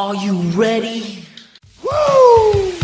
Are you ready? Woo!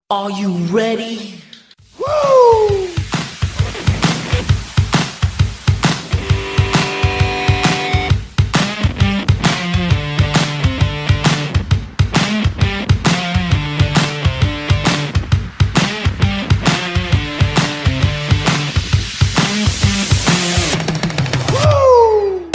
Are you ready? Woo! Woo!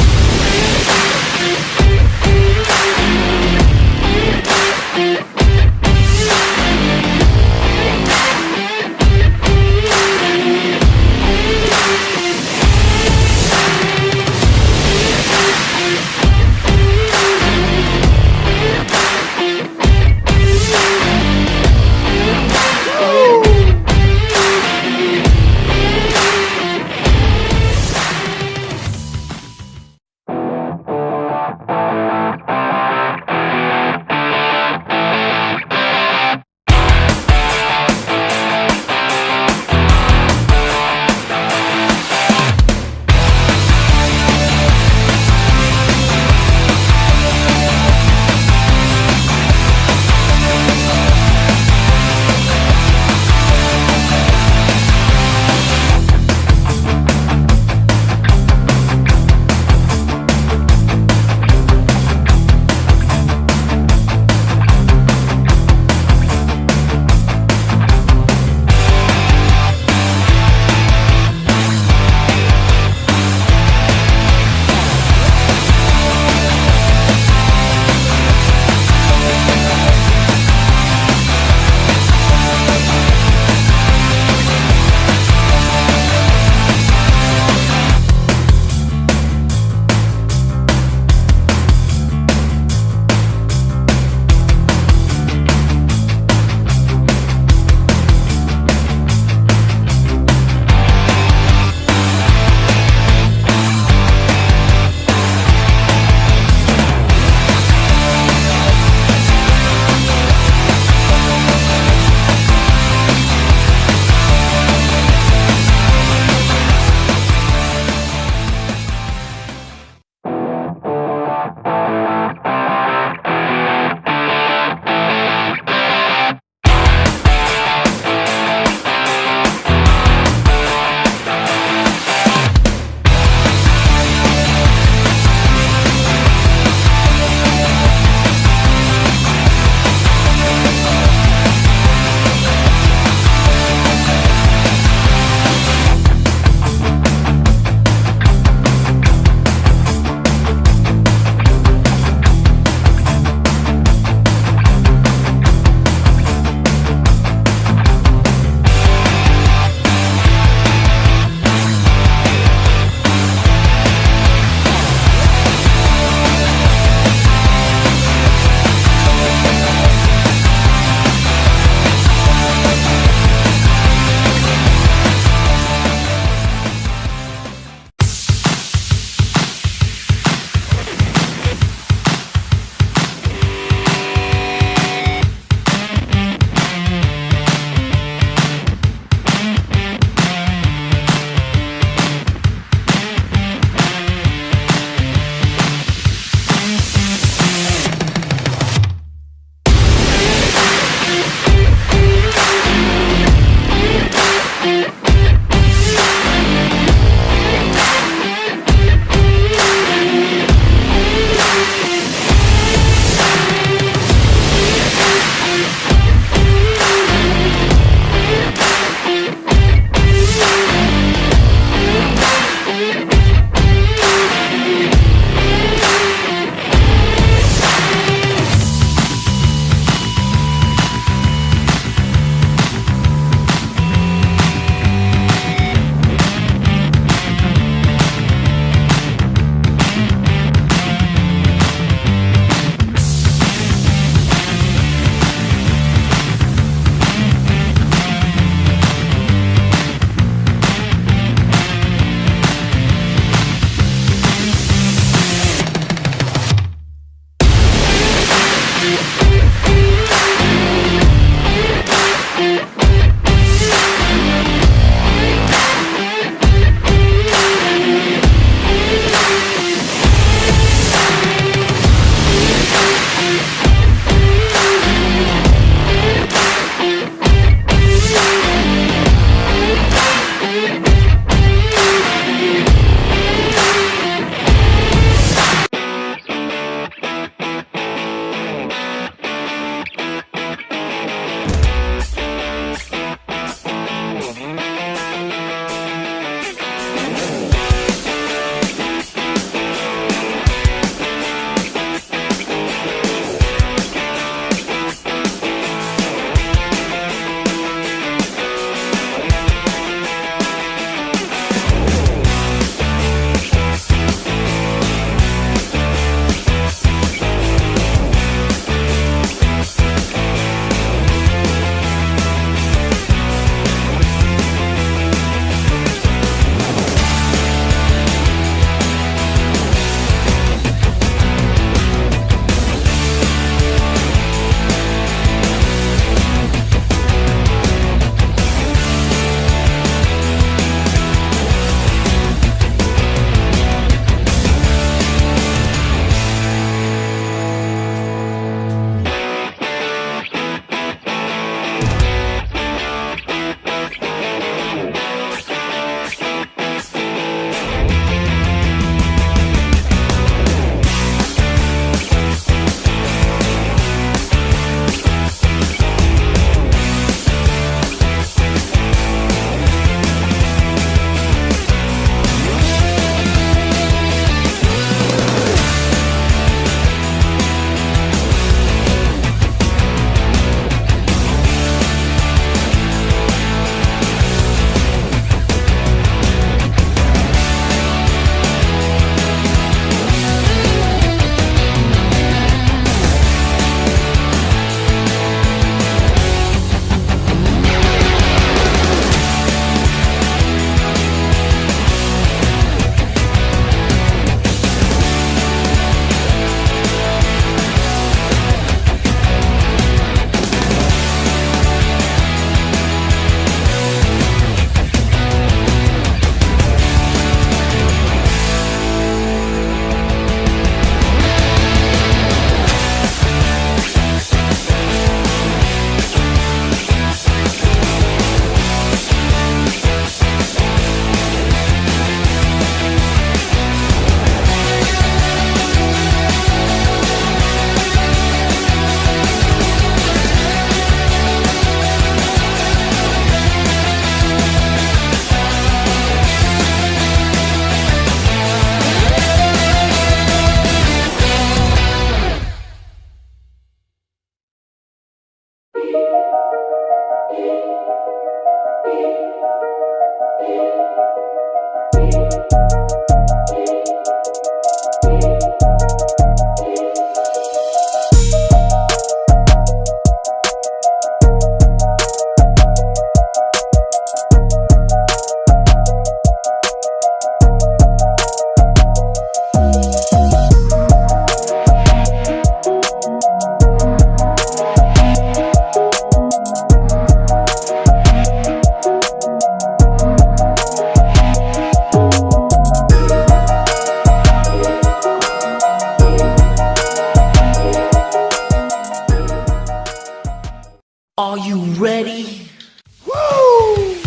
Are you ready? Woo!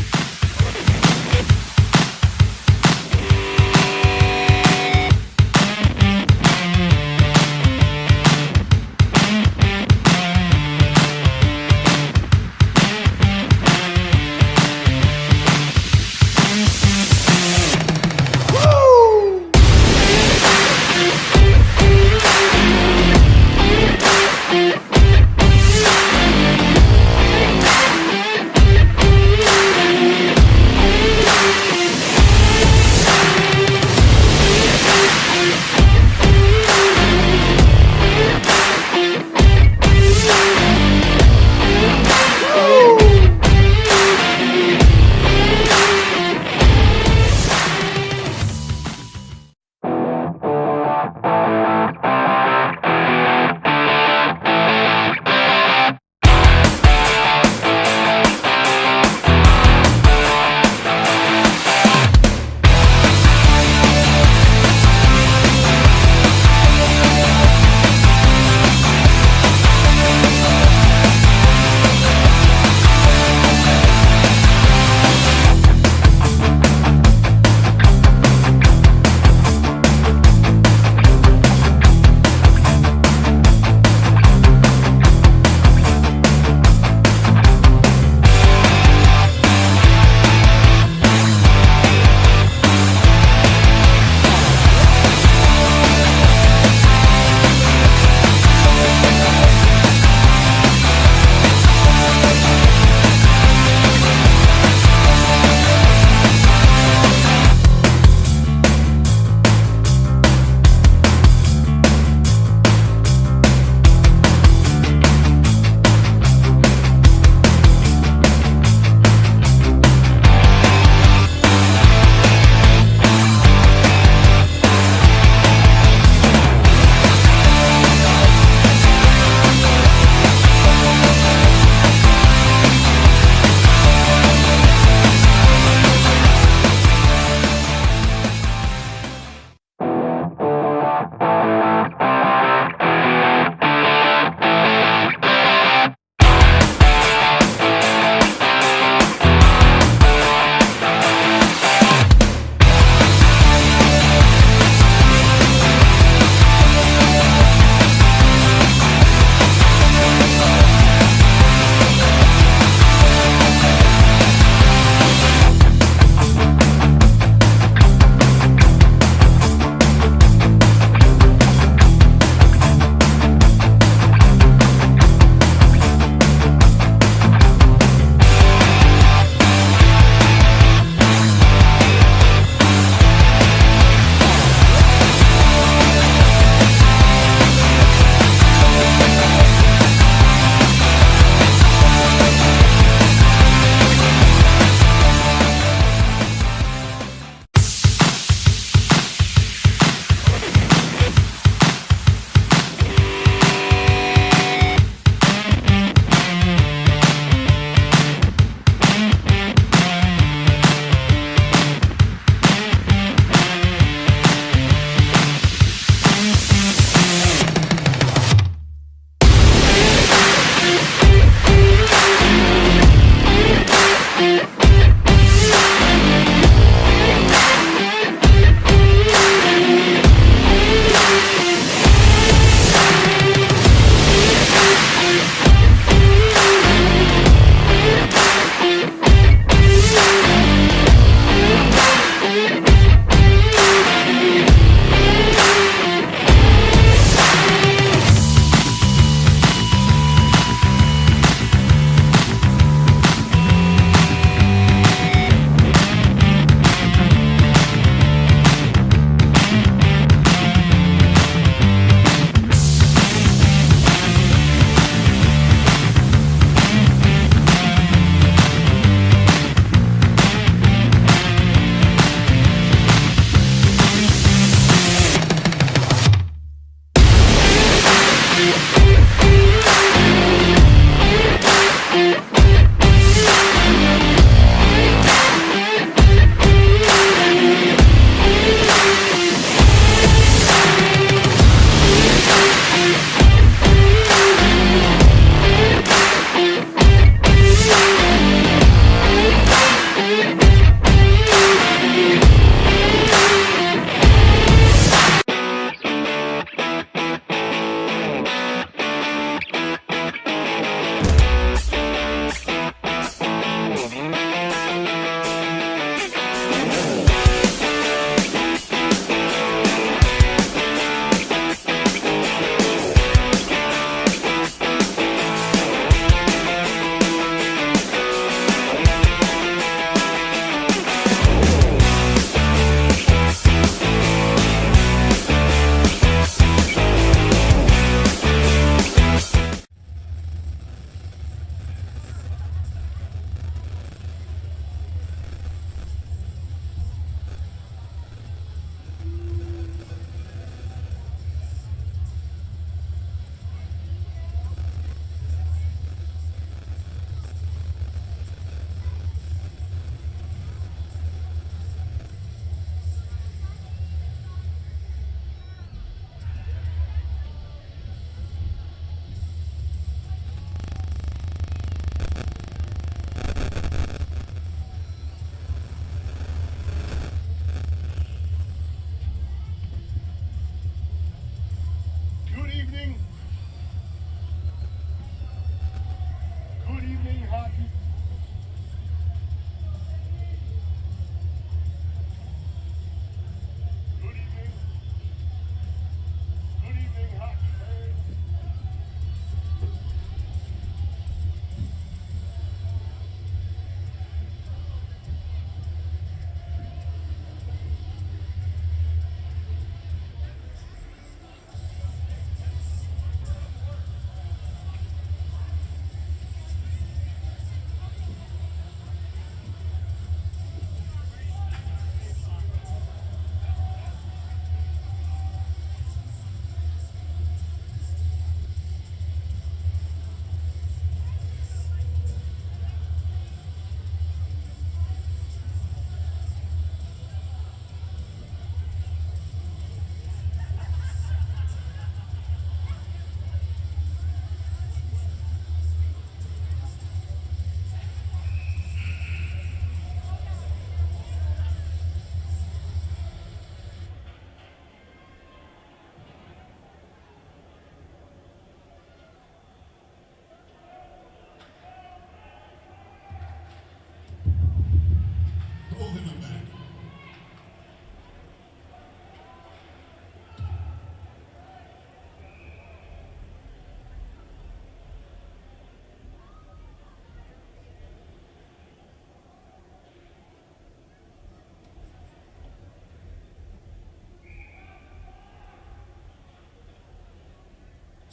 Woo!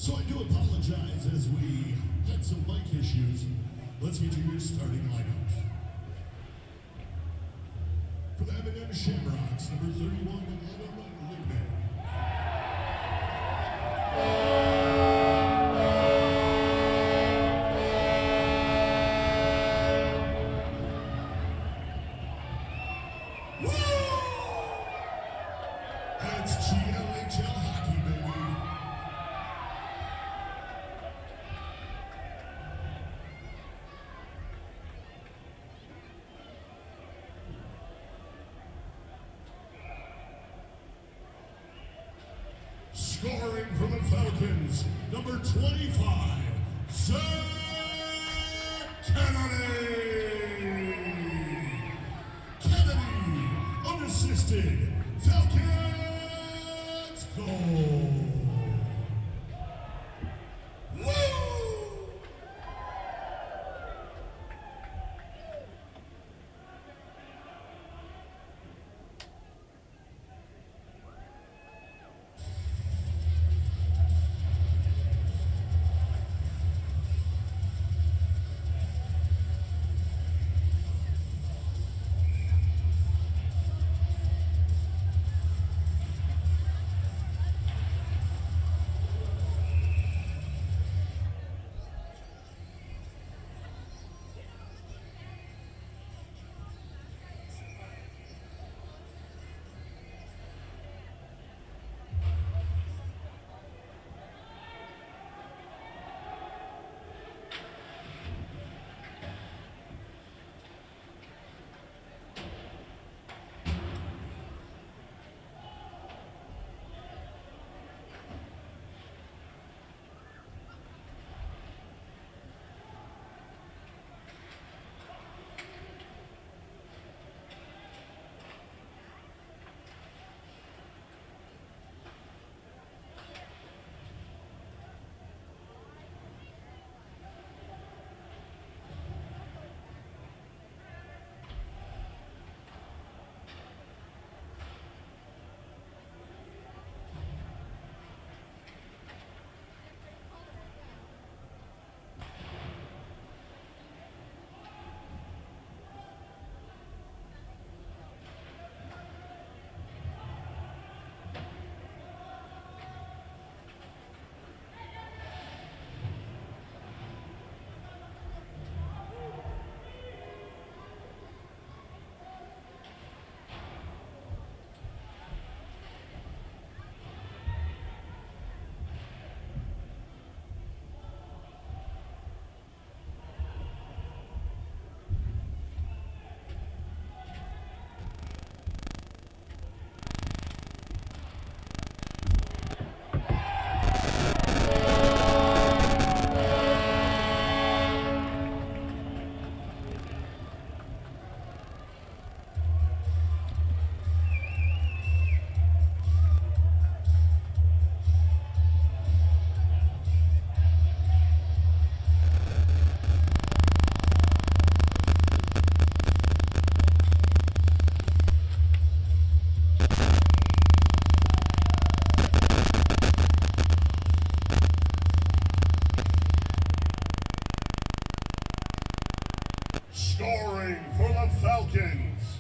So I do apologize as we had some mic issues. Let's get to your starting lineups. For the M&M Shamrocks, number 31, Adam Ligman. That's GLHL hockey, baby. Scoring for the Falcons, number 25, Zach Kennedy. Kennedy, unassisted, Falcons goal. Woo! Scoring for the Falcons,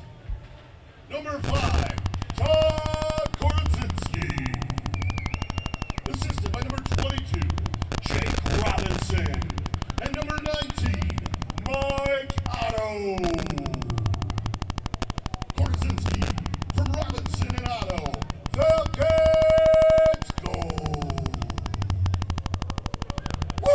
number 5, Todd Koraczynski. Assisted by number 22, Jake Robinson. And number 19, Mike Otto. Koraczynski from Robinson and Otto. Falcons goal. Woo!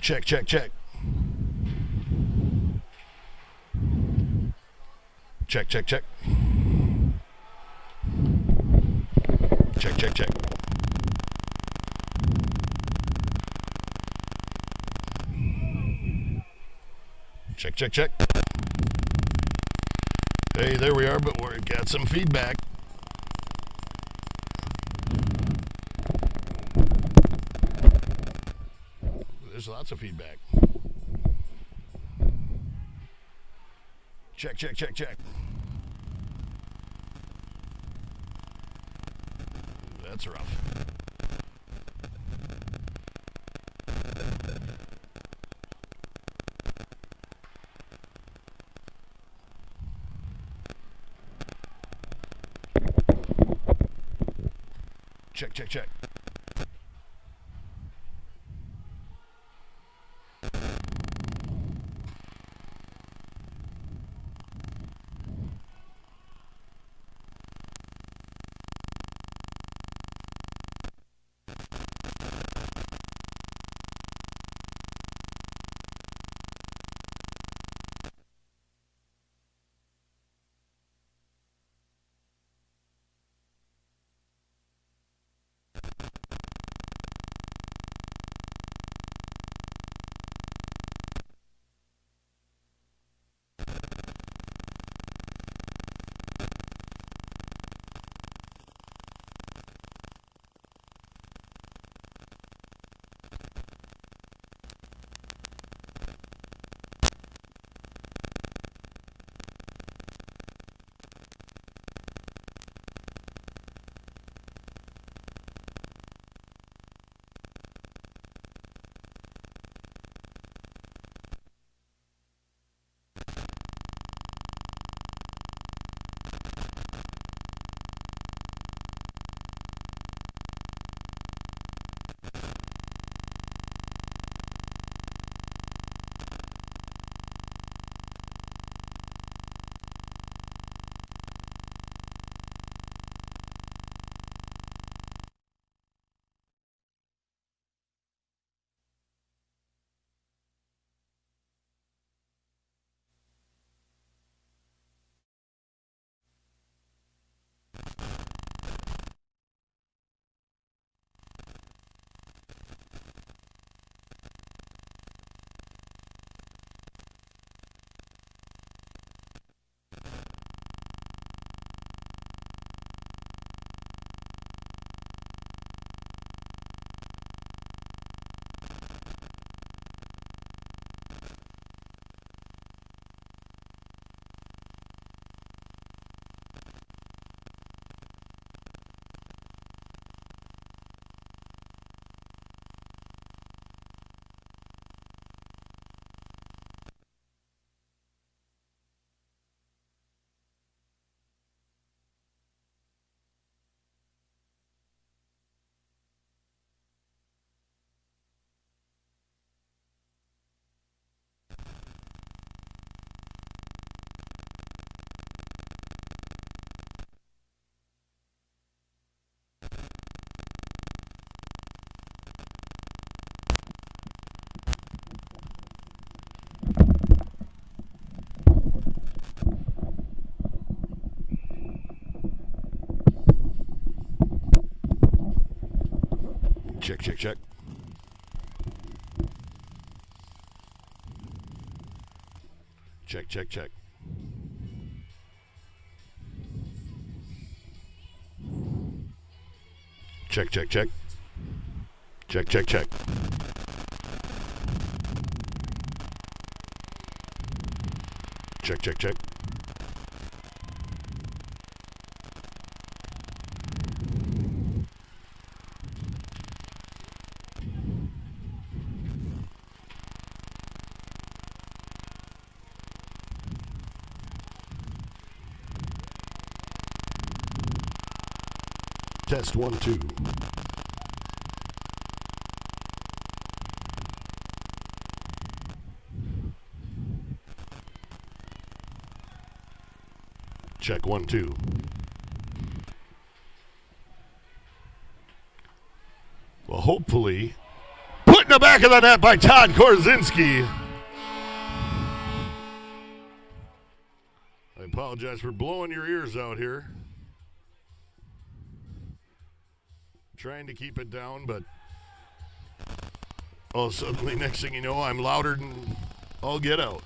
Check, check, check. Check, check, check. Check, check, check. Check, check, check. Hey, there we are, but we've got some feedback. There's lots of feedback. Check, check, check, check. That's rough. Check, check, check. Check, check, check. Check, check, check. Check, check, check. Check, check, check. Check, check, check. Test 1, 2. Check 1, 2. Well, hopefully, put Hit in the back of the net by Todd Korzinski. I apologize for blowing your ears out here. Trying to keep it down, but suddenly next thing you know, I'm louder than all get out.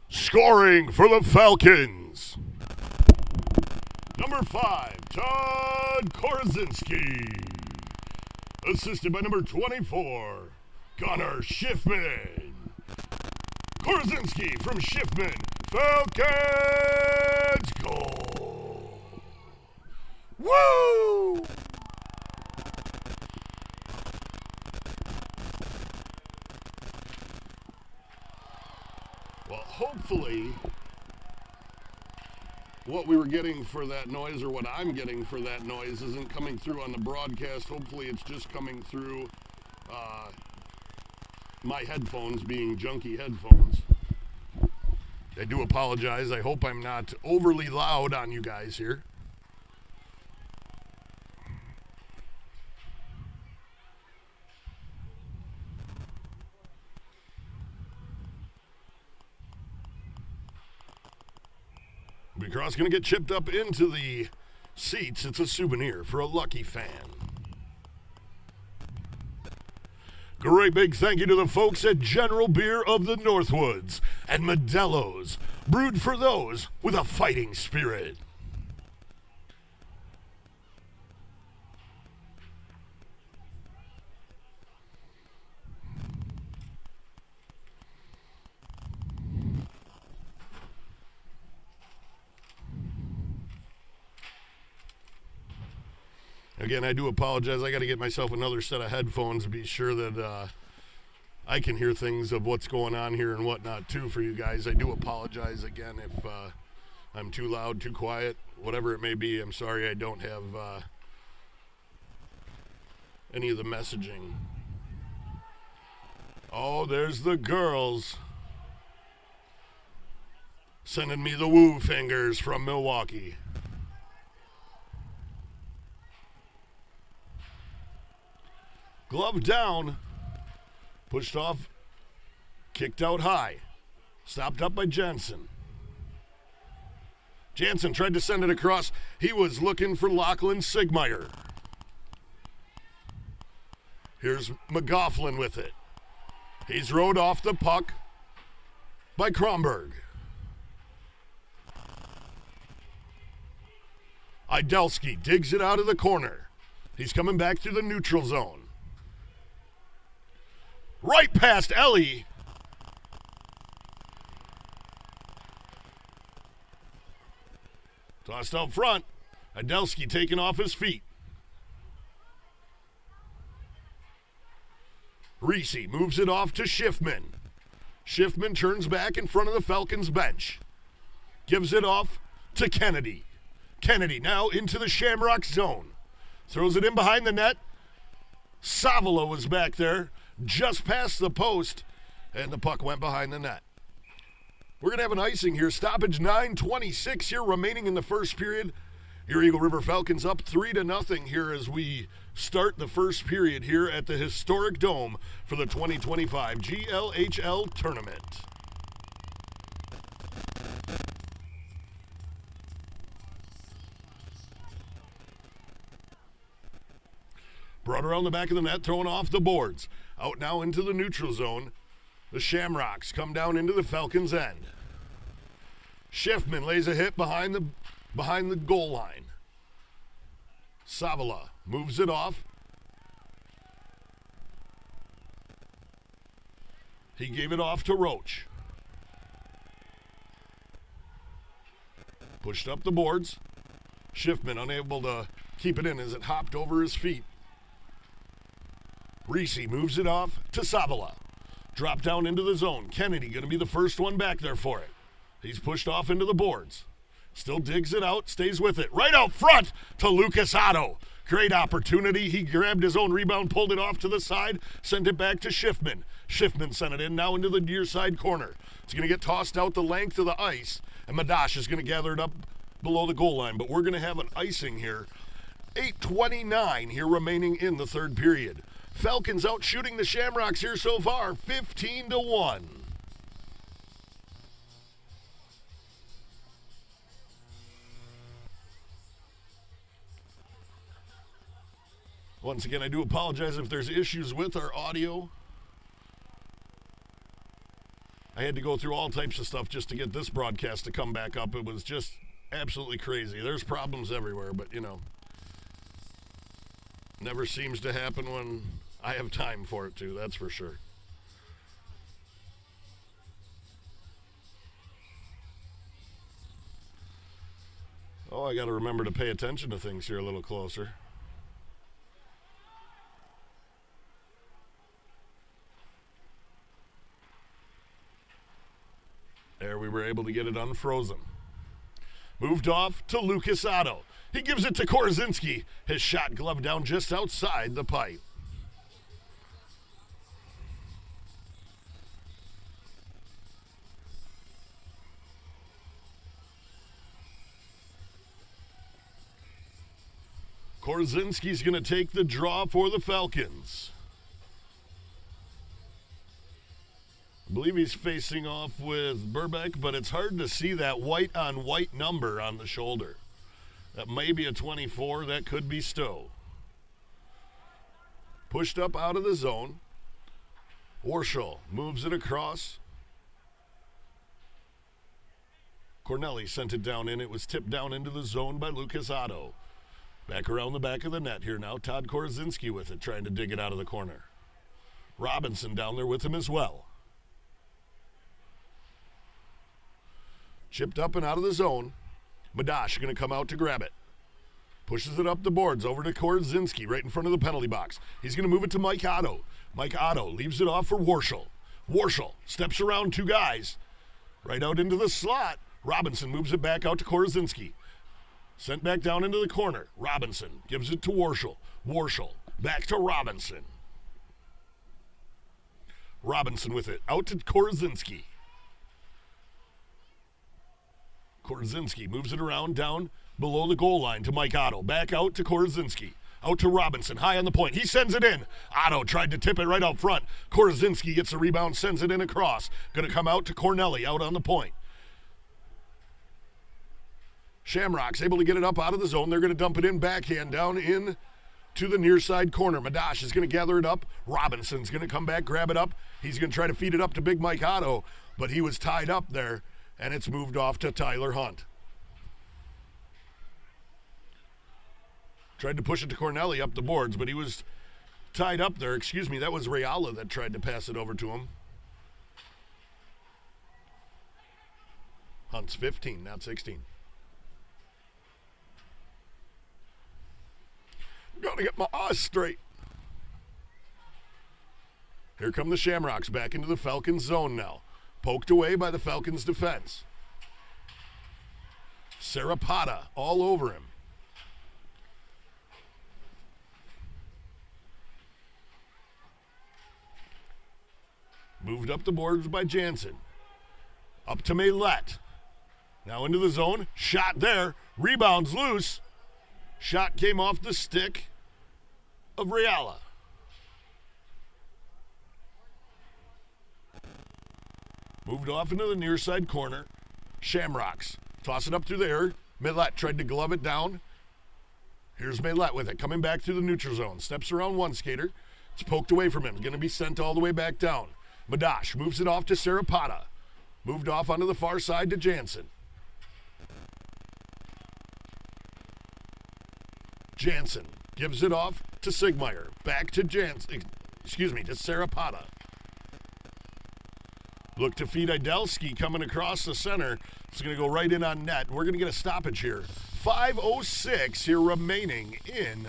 Scoring for the Falcons. Number 5, Todd Korzinski. Assisted by number 24, Connor Schiffman. Korzinski from Schiffman. Falcons goal. Woo! Well, hopefully what we were getting for that noise, or what I'm getting for that noise, isn't coming through on the broadcast. Hopefully it's just coming through my headphones, being junky headphones. I do apologize. I hope I'm not overly loud on you guys here. Cross going to get chipped up into the seats. It's a souvenir for a lucky fan. Great big thank you to the folks at General Beer of the Northwoods and Modelo's, brewed for those with a fighting spirit. Again, I do apologize. I got to get myself another set of headphones to be sure that I can hear things of what's going on here and whatnot, too, for you guys. I do apologize again if I'm too loud, too quiet, whatever it may be. I'm sorry I don't have any of the messaging. Oh, there's the girls sending me the woo fingers from Milwaukee. Glove down, pushed off, kicked out high, stopped up by Jensen. Jansen tried to send it across. He was looking for Lachlan Sigmeyer. Here's McGoughlin with it. He's rode off the puck by Kronberg. Idelski digs it out of the corner. He's coming back through the neutral zone. Right past Ellie. Tossed out front. Idelski taken off his feet. Reese moves it off to Schiffman. Schiffman turns back in front of the Falcons bench. Gives it off to Kennedy. Kennedy now into the Shamrock zone. Throws it in behind the net. Savalo was back there, just past the post, and the puck went behind the net. We're going to have an icing here. Stoppage 9:26 here remaining in the first period. Your Eagle River Falcons up 3-0 here as we start the first period here at the historic Dome for the 2025 GLHL tournament. Brought around the back of the net, throwing off the boards. Out now into the neutral zone. The Shamrocks come down into the Falcons' end. Schiffman lays a hit behind the goal line. Savala moves it off. He gave it off to Roach. Pushed up the boards. Schiffman unable to keep it in as it hopped over his feet. Reese moves it off to Savala. Drop down into the zone. Kennedy going to be the first one back there for it. He's pushed off into the boards. Still digs it out, stays with it. Right out front to Lucas Otto. Great opportunity. He grabbed his own rebound, pulled it off to the side, sent it back to Schiffman. Schiffman sent it in now into the near side corner. It's going to get tossed out the length of the ice, and Madash is going to gather it up below the goal line. But we're going to have an icing here. 8:29 here remaining in the third period. Falcons out shooting the Shamrocks here so far, 15-1. Once again, I do apologize if there's issues with our audio. I had to go through all types of stuff just to get this broadcast to come back up. It was just absolutely crazy. There's problems everywhere, but, you know, never seems to happen when I have time for it to, that's for sure. Oh, I got to remember to pay attention to things here a little closer. There, we were able to get it unfrozen. Moved off to Lucas Otto. He gives it to Korzinski. His shot gloved down just outside the pipe. Korzinski's going to take the draw for the Falcons. I believe he's facing off with Burbeck, but it's hard to see that white-on-white number on the shoulder. That may be a 24. That could be Stowe. Pushed up out of the zone. Warshall moves it across. Corneli sent it down in. It was tipped down into the zone by Lucas Otto. Back around the back of the net here now. Todd Korzinski with it, trying to dig it out of the corner. Robinson down there with him as well. Chipped up and out of the zone. Madash going to come out to grab it. Pushes it up the boards over to Korzinski right in front of the penalty box. He's going to move it to Mike Otto. Mike Otto leaves it off for Warshall. Warshall steps around two guys. Right out into the slot. Robinson moves it back out to Korzinski. Sent back down into the corner. Robinson gives it to Warshall. Warshall back to Robinson. Robinson with it. Out to Korzinski. Korzinski moves it around down below the goal line to Mike Otto. Back out to Korzinski. Out to Robinson. High on the point. He sends it in. Otto tried to tip it right out front. Korzinski gets the rebound, sends it in across. Going to come out to Corneli out on the point. Shamrocks able to get it up out of the zone. They're going to dump it in backhand down in to the near side corner. Madash is going to gather it up. Robinson's going to come back, grab it up. He's going to try to feed it up to Big Mike Otto, but he was tied up there, and it's moved off to Tyler Hunt. Tried to push it to Corneli up the boards, but he was tied up there. Excuse me, that was Reala that tried to pass it over to him. Hunt's 15, not 16. Gotta get my eyes straight. Here come the Shamrocks back into the Falcons zone now. Poked away by the Falcons defense. Sarapata all over him. Moved up the boards by Jansen. Up to Maylette. Now into the zone. Shot there. Rebounds loose. Shot came off the stick of Reala. Moved off into the near side corner. Shamrocks. Toss it up through there. Maylette tried to glove it down. Here's Maylette with it. Coming back through the neutral zone. Steps around one skater. It's poked away from him. Going to be sent all the way back down. Madash moves it off to Sarapata. Moved off onto the far side to Jansen. Jansen gives it off to Sigmeyer. Back to Jansen. Excuse me, to Sarapata. Look to feed Idelski coming across the center. It's going to go right in on net. We're going to get a stoppage here. 5:06 here remaining in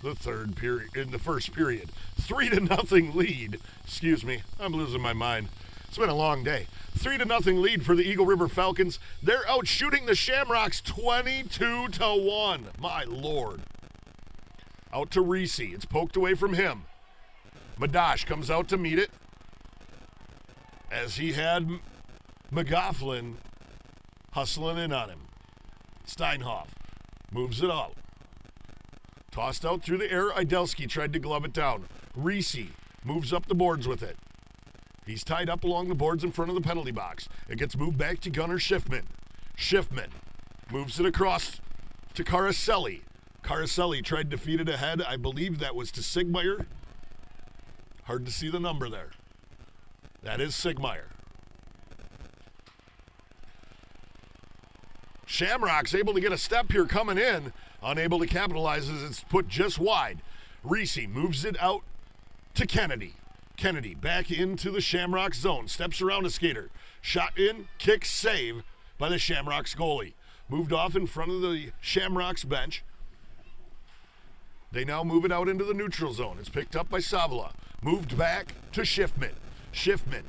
the third period, in the first period. 3-0 lead. Excuse me, I'm losing my mind. It's been a long day. 3-0 lead for the Eagle River Falcons. They're out shooting the Shamrocks 22-1. My Lord. Out to Reese. It's poked away from him. Madash comes out to meet it as he had McGoughlin hustling in on him. Steinhoff moves it out. Tossed out through the air. Idelski tried to glove it down. Reese moves up the boards with it. He's tied up along the boards in front of the penalty box. It gets moved back to Gunnar Schiffman. Schiffman moves it across to Caroselli. Caroselli tried to feed it ahead. I believe that was to Sigmeyer. Hard to see the number there. That is Sigmeyer. Shamrocks able to get a step here coming in. Unable to capitalize as it's put just wide. Reese moves it out to Kennedy. Kennedy back into the Shamrocks zone. Steps around a skater. Shot in, kick, save by the Shamrocks goalie. Moved off in front of the Shamrocks bench. They now move it out into the neutral zone. It's picked up by Savala. Moved back to Schiffman. Schiffman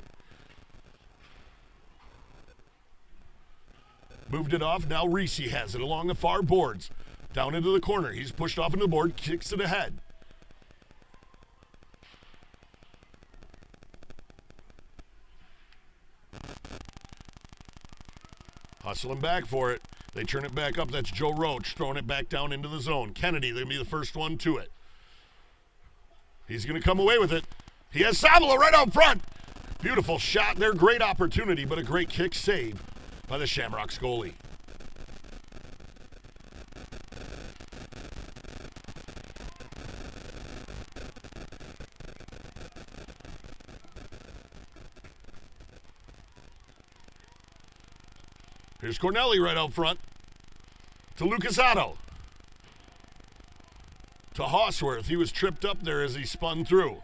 moved it off. Now Reese has it along the far boards. Down into the corner. He's pushed off into the board. Kicks it ahead. Hustling back for it. They turn it back up. That's Joe Roach throwing it back down into the zone. Kennedy, they're going to be the first one to it. He's going to come away with it. He has Savala right out front. Beautiful shot there. Great opportunity, but a great kick save by the Shamrocks goalie. Here's Cornelli right out front to Lucas Otto. To Hawsworth. He was tripped up there as he spun through.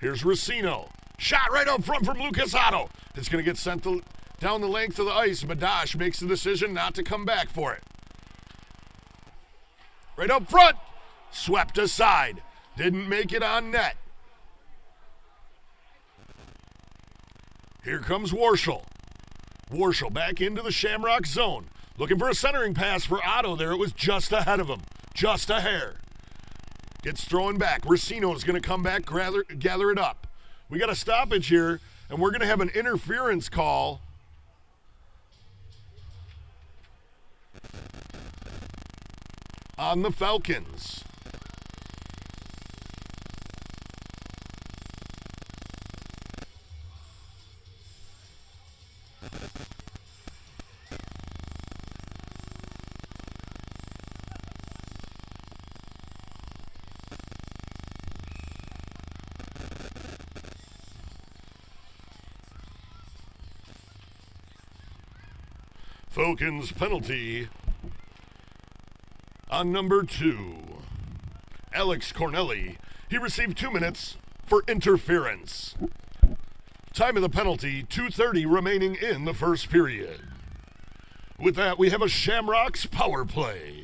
Here's Racino. Shot right out front from Lucas Otto. It's going to get sent down the length of the ice. Madash makes the decision not to come back for it. Right up front. Swept aside. Didn't make it on net. Here comes Warshall. Warshall back into the Shamrock zone. Looking for a centering pass for Otto there. It was just ahead of him. Just a hair. Gets thrown back. Racino is going to come back, gather it up. We got a stoppage here, and we're going to have an interference call. On the Falcons. Falcons penalty on number 2. Alex Cornelli. He received 2 minutes for interference. Time of the penalty, 2:30 remaining in the first period. With that, we have a Shamrocks power play.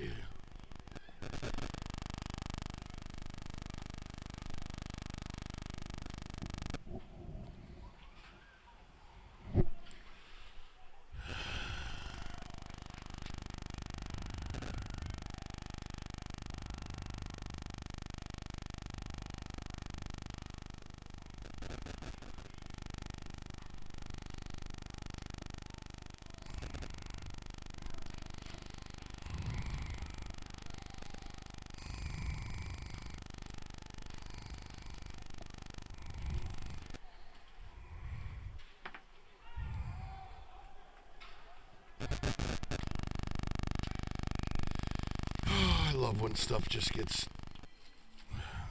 I love when stuff just gets...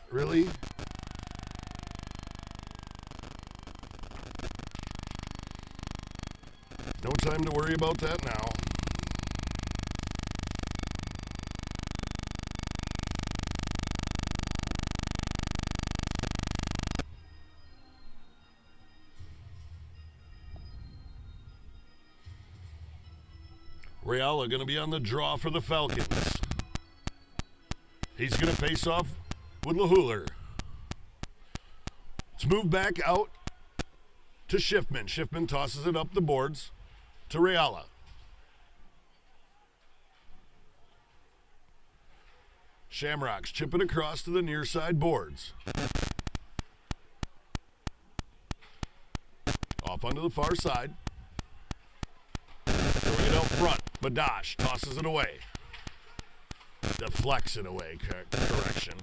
Really? No time to worry about that now. Reala going to be on the draw for the Falcons. He's going to face off with LaHuler. It's moved back out to Schiffman. Schiffman tosses it up the boards to Reala. Shamrocks chip it across to the near side boards. Off onto the far side. Throwing it out front. Badash tosses it away. Deflects it away. Correction.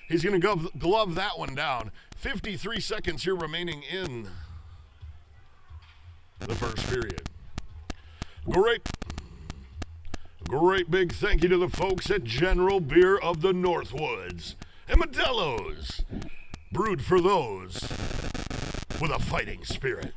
He's going to glove that one down. 53 seconds here remaining in the first period. Great big thank you to the folks at General Beer of the Northwoods and Modelo's, brewed for those with a fighting spirit.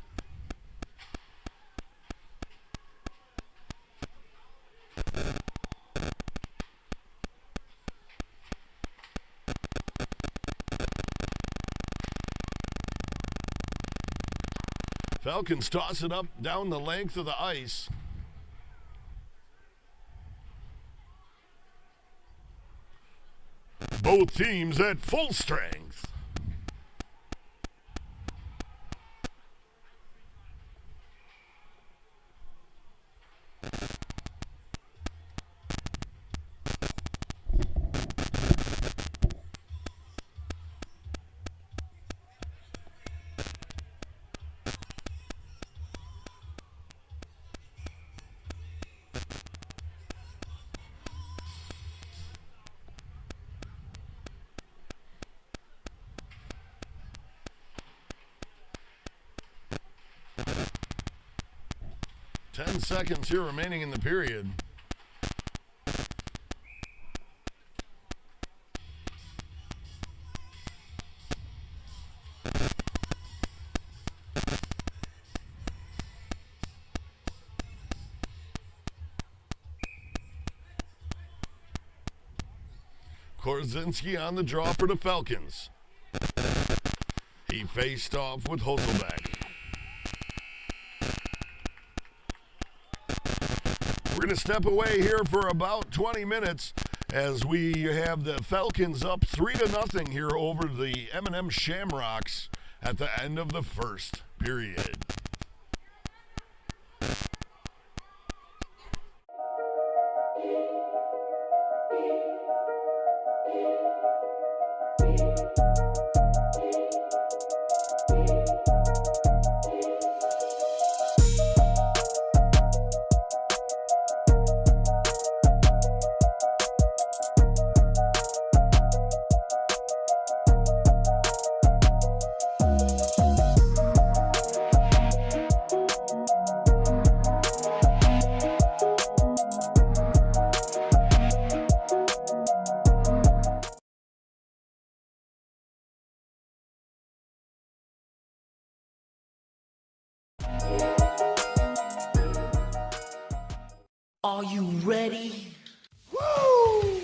Falcons toss it up down the length of the ice. Both teams at full strength. Ten seconds here remaining in the period. Korzinski on the draw for the Falcons. He faced off with Hoselback. We're going to step away here for about 20 minutes as we have the Falcons up 3-0 here over the M&M Shamrocks at the end of the first period. Are you ready? Woo!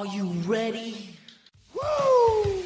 Are you ready? Woo!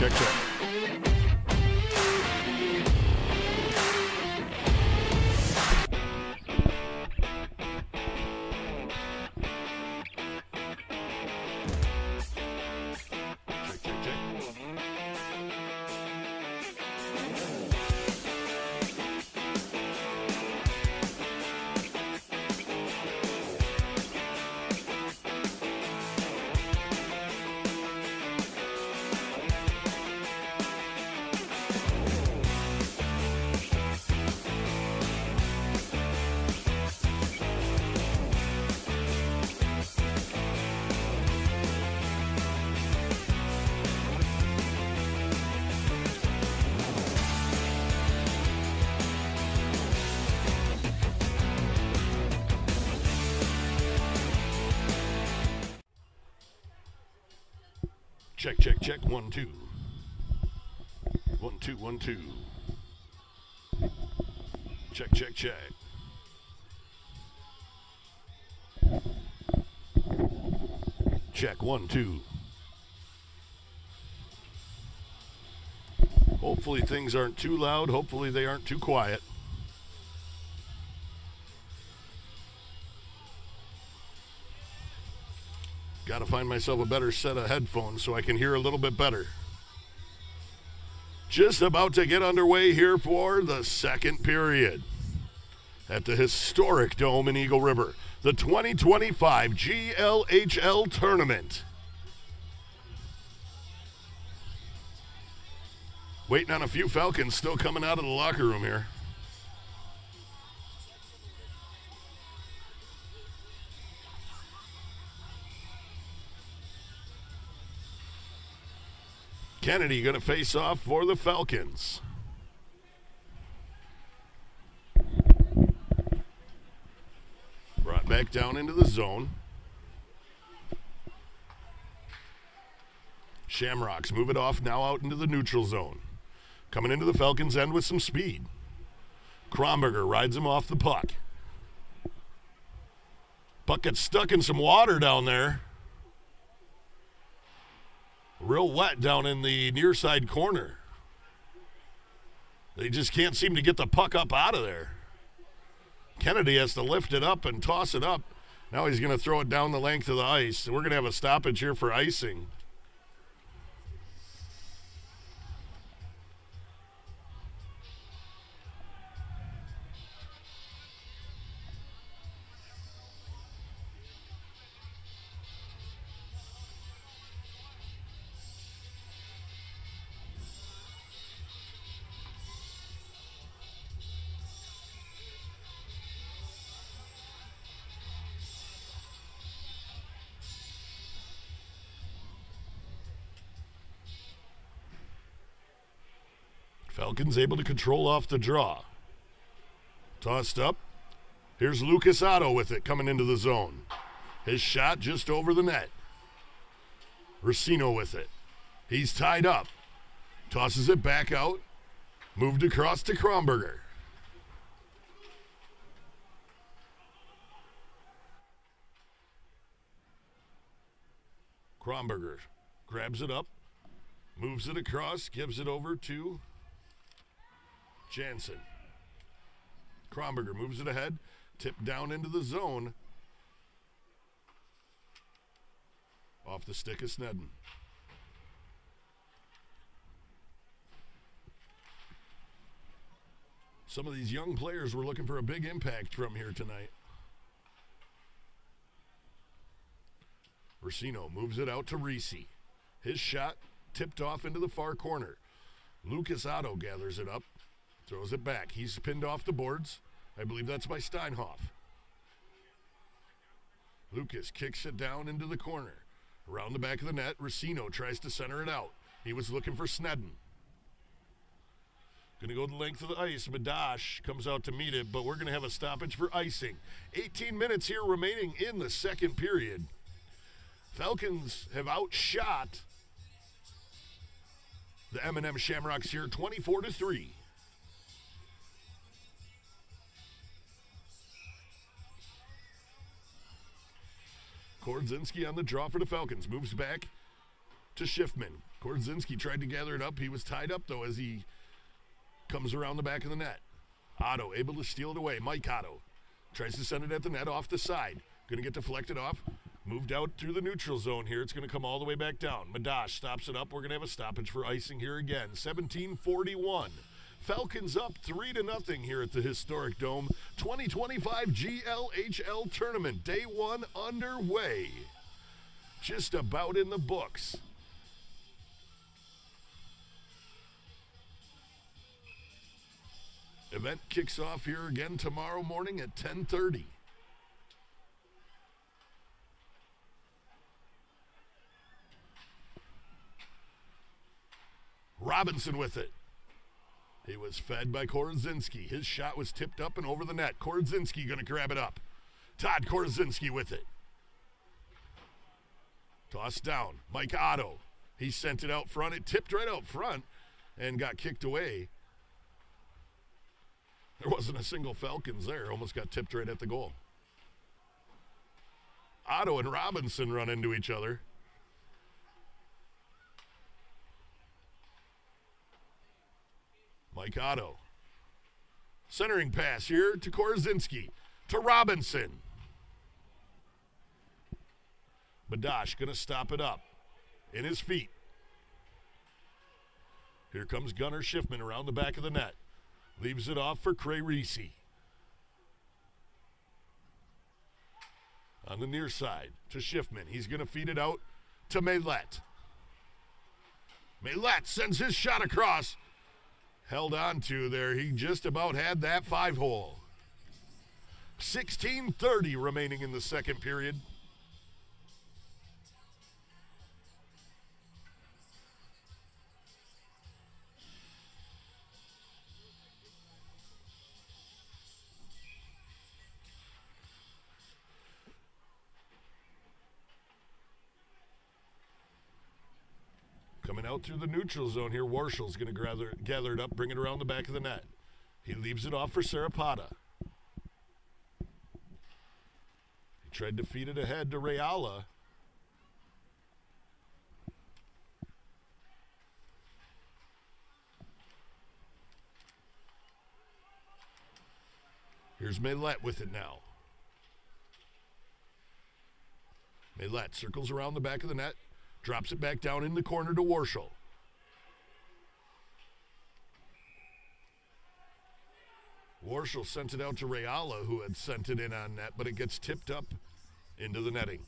Check. Check. 1, 2. 1, 2, 1, 2. Check. Check. 1, 2. Hopefully things aren't too loud. Hopefully they aren't too quiet. Got to find myself a better set of headphones so I can hear a little bit better. Just about to get underway here for the second period at the historic Dome in Eagle River, the 2025 GLHL tournament. Waiting on a few Falcons still coming out of the locker room here. Kennedy going to face off for the Falcons. Brought back down into the zone. Shamrocks move it off now out into the neutral zone. Coming into the Falcons' end with some speed. Kronberger rides him off the puck. Puck gets stuck in some water down there. Real wet down in the near side corner. They just can't seem to get the puck up out of there. Kennedy has to lift it up and toss it up. Now he's going to throw it down the length of the ice. And we're going to have a stoppage here for icing. Falcons able to control off the draw. Tossed up. Here's Lucas Otto with it coming into the zone. His shot just over the net. Racino with it. He's tied up. Tosses it back out. Moved across to Kronberger. Kronberger grabs it up. Moves it across. Gives it over to Jansen. Kronberger moves it ahead, tipped down into the zone. Off the stick of Snedden. Some of these young players were looking for a big impact from here tonight. Racino moves it out to Reese. His shot tipped off into the far corner. Lucas Otto gathers it up. Throws it back. He's pinned off the boards. I believe that's by Steinhoff. Lucas kicks it down into the corner. Around the back of the net, Racino tries to center it out. He was looking for Snedden. Going to go the length of the ice. Madash comes out to meet it, but we're going to have a stoppage for icing. 18 minutes here remaining in the second period. Falcons have outshot the M&M Shamrocks here 24-3. Kordzinski on the draw for the Falcons. Moves back to Schiffman. Korzynski tried to gather it up. He was tied up, though, as he comes around the back of the net. Otto able to steal it away. Mike Otto tries to send it at the net off the side. Going to get deflected off. Moved out through the neutral zone here. It's going to come all the way back down. Madash stops it up. We're going to have a stoppage for icing here again. 17:41. Falcons up 3-0 here at the historic Dome. 2025 GLHL tournament. Day 1 underway. Just about in the books. Event kicks off here again tomorrow morning at 10:30. Robinson with it. He was fed by Korzynski. His shot was tipped up and over the net. Korzynski going to grab it up. Todd Korzynski with it. Tossed down. Mike Otto. He sent it out front. It tipped right out front and got kicked away. There wasn't a single Falcons there. Almost got tipped right at the goal. Otto and Robinson run into each other. Mike Otto. Centering pass here to Korzynski. To Robinson. Badash going to stop it up. In his feet. Here comes Gunnar Schiffman around the back of the net. Leaves it off for Cray Reese. On the near side to Schiffman. He's going to feed it out to Maylett. Maylett sends his shot across. Held on to there. He just about had that 5-hole. 16:30 remaining in the second period. Coming out through the neutral zone here, Warshall's going to gather it up, bring it around the back of the net. He leaves it off for Sarapata. He tried to feed it ahead to Reala. Here's Maylett with it now. Maylett circles around the back of the net. Drops it back down in the corner to Warshall. Warshall sent it out to Reala, who had sent it in on net, but it gets tipped up into the netting.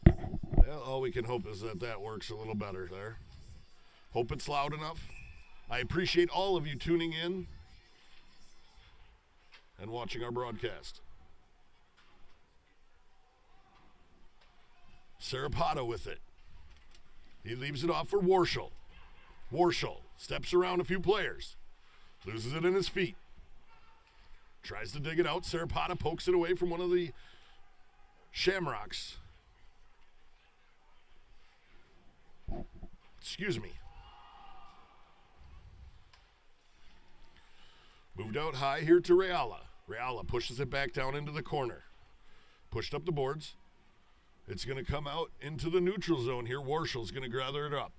Well, all we can hope is that works a little better there. Hope it's loud enough. I appreciate all of you tuning in and watching our broadcast. Sarapata with it. He leaves it off for Warshall. Warshall steps around a few players. Loses it in his feet. Tries to dig it out. Sarapata pokes it away from one of the Shamrocks. Excuse me. Moved out high here to Reala. Reala pushes it back down into the corner. Pushed up the boards. It's going to come out into the neutral zone here. Warshall's going to gather it up.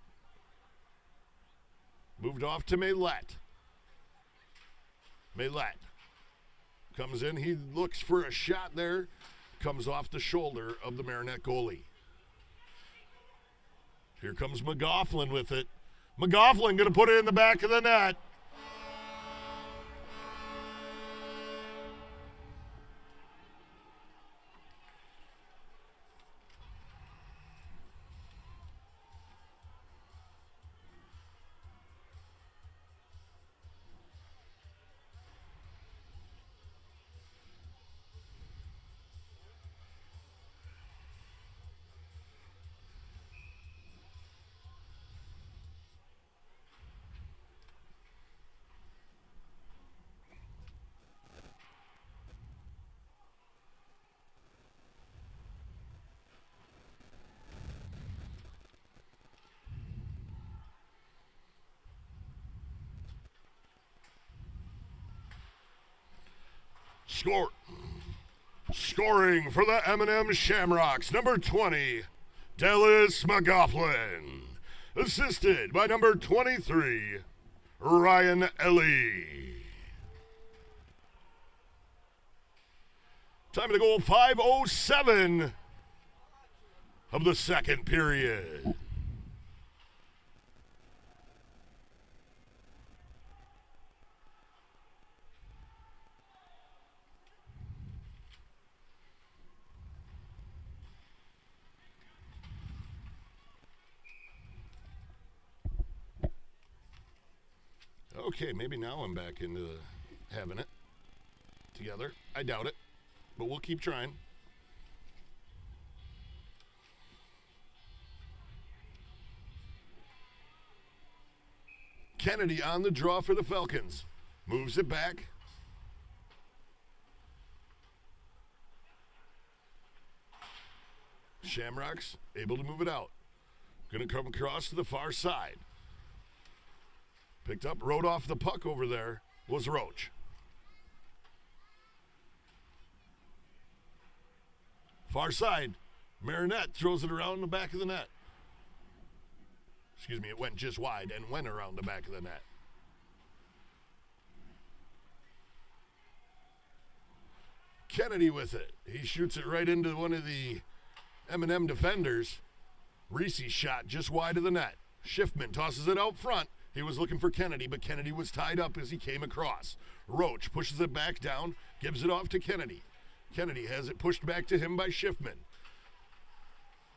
Moved off to Maylett. Maylett comes in. He looks for a shot there. Comes off the shoulder of the Marinette goalie. Here comes McGoughlin with it. McGoughlin going to put it in the back of the net. Scoring for the M&M Shamrocks, number 20, Dallas McGoughlin. Assisted by number 23, Ryan Ellie. Time of the goal, 5:07 of the second period. Okay, maybe now I'm back into having it together. I doubt it, but we'll keep trying. Kennedy on the draw for the Falcons. Moves it back. Shamrocks able to move it out. Going to come across to the far side. Picked up, rode off the puck over there, was Roach. Far side, Marinette throws it around the back of the net. Excuse me, it went just wide and went around the back of the net. Kennedy with it. He shoots it right into one of the M&M defenders. Reese shot just wide of the net. Schiffman tosses it out front. He was looking for Kennedy, but Kennedy was tied up as he came across. Roach pushes it back down, gives it off to Kennedy. Kennedy has it pushed back to him by Schiffman.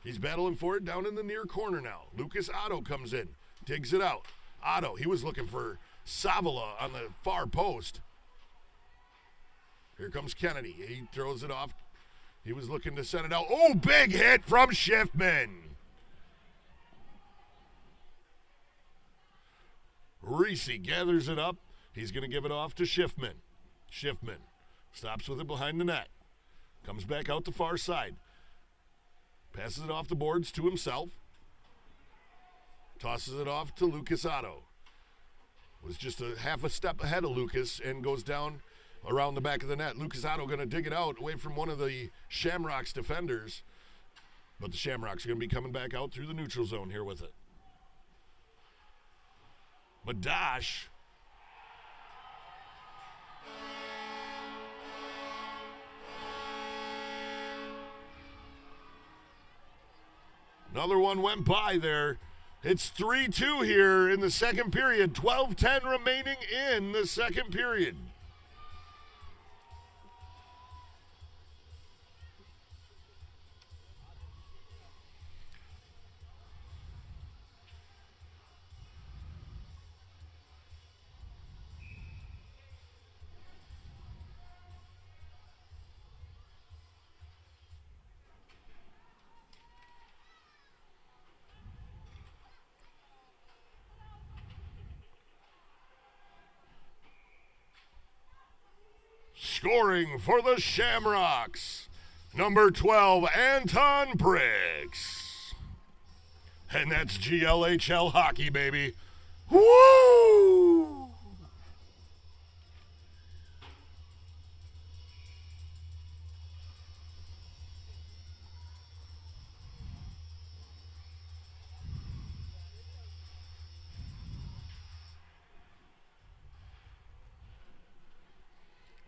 He's battling for it down in the near corner now. Lucas Otto comes in, digs it out. Otto, he was looking for Savala on the far post. Here comes Kennedy. He throws it off. He was looking to send it out. Oh, big hit from Schiffman. Reese gathers it up. He's going to give it off to Schiffman. Schiffman stops with it behind the net. Comes back out the far side. Passes it off the boards to himself. Tosses it off to Lucas Otto. Was just a half a step ahead of Lucas and goes down around the back of the net. Lucas Otto going to dig it out away from one of the Shamrocks defenders. But the Shamrocks are going to be coming back out through the neutral zone here with it. Madash. Another one went by there. It's 3-2 here in the second period. 12:10 remaining in the second period. Scoring for the Shamrocks, number 12, Anton Briggs. And that's GLHL hockey, baby. Woo!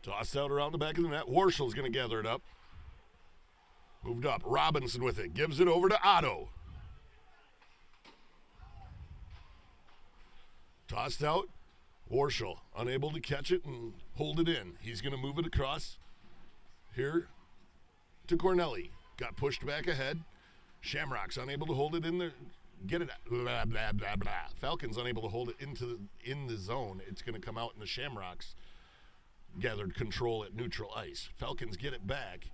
Tossed out around the back of the net. Warshall's going to gather it up. Moved up. Robinson with it. Gives it over to Otto. Tossed out. Warshall unable to catch it and hold it in. He's going to move it across here to Cornelli. Got pushed back ahead. Shamrocks unable to hold it in there. Get it. Blah, blah, blah, blah. Falcons unable to hold it in the zone. It's going to come out in the Shamrocks. Gathered control at neutral ice. Falcons get it back.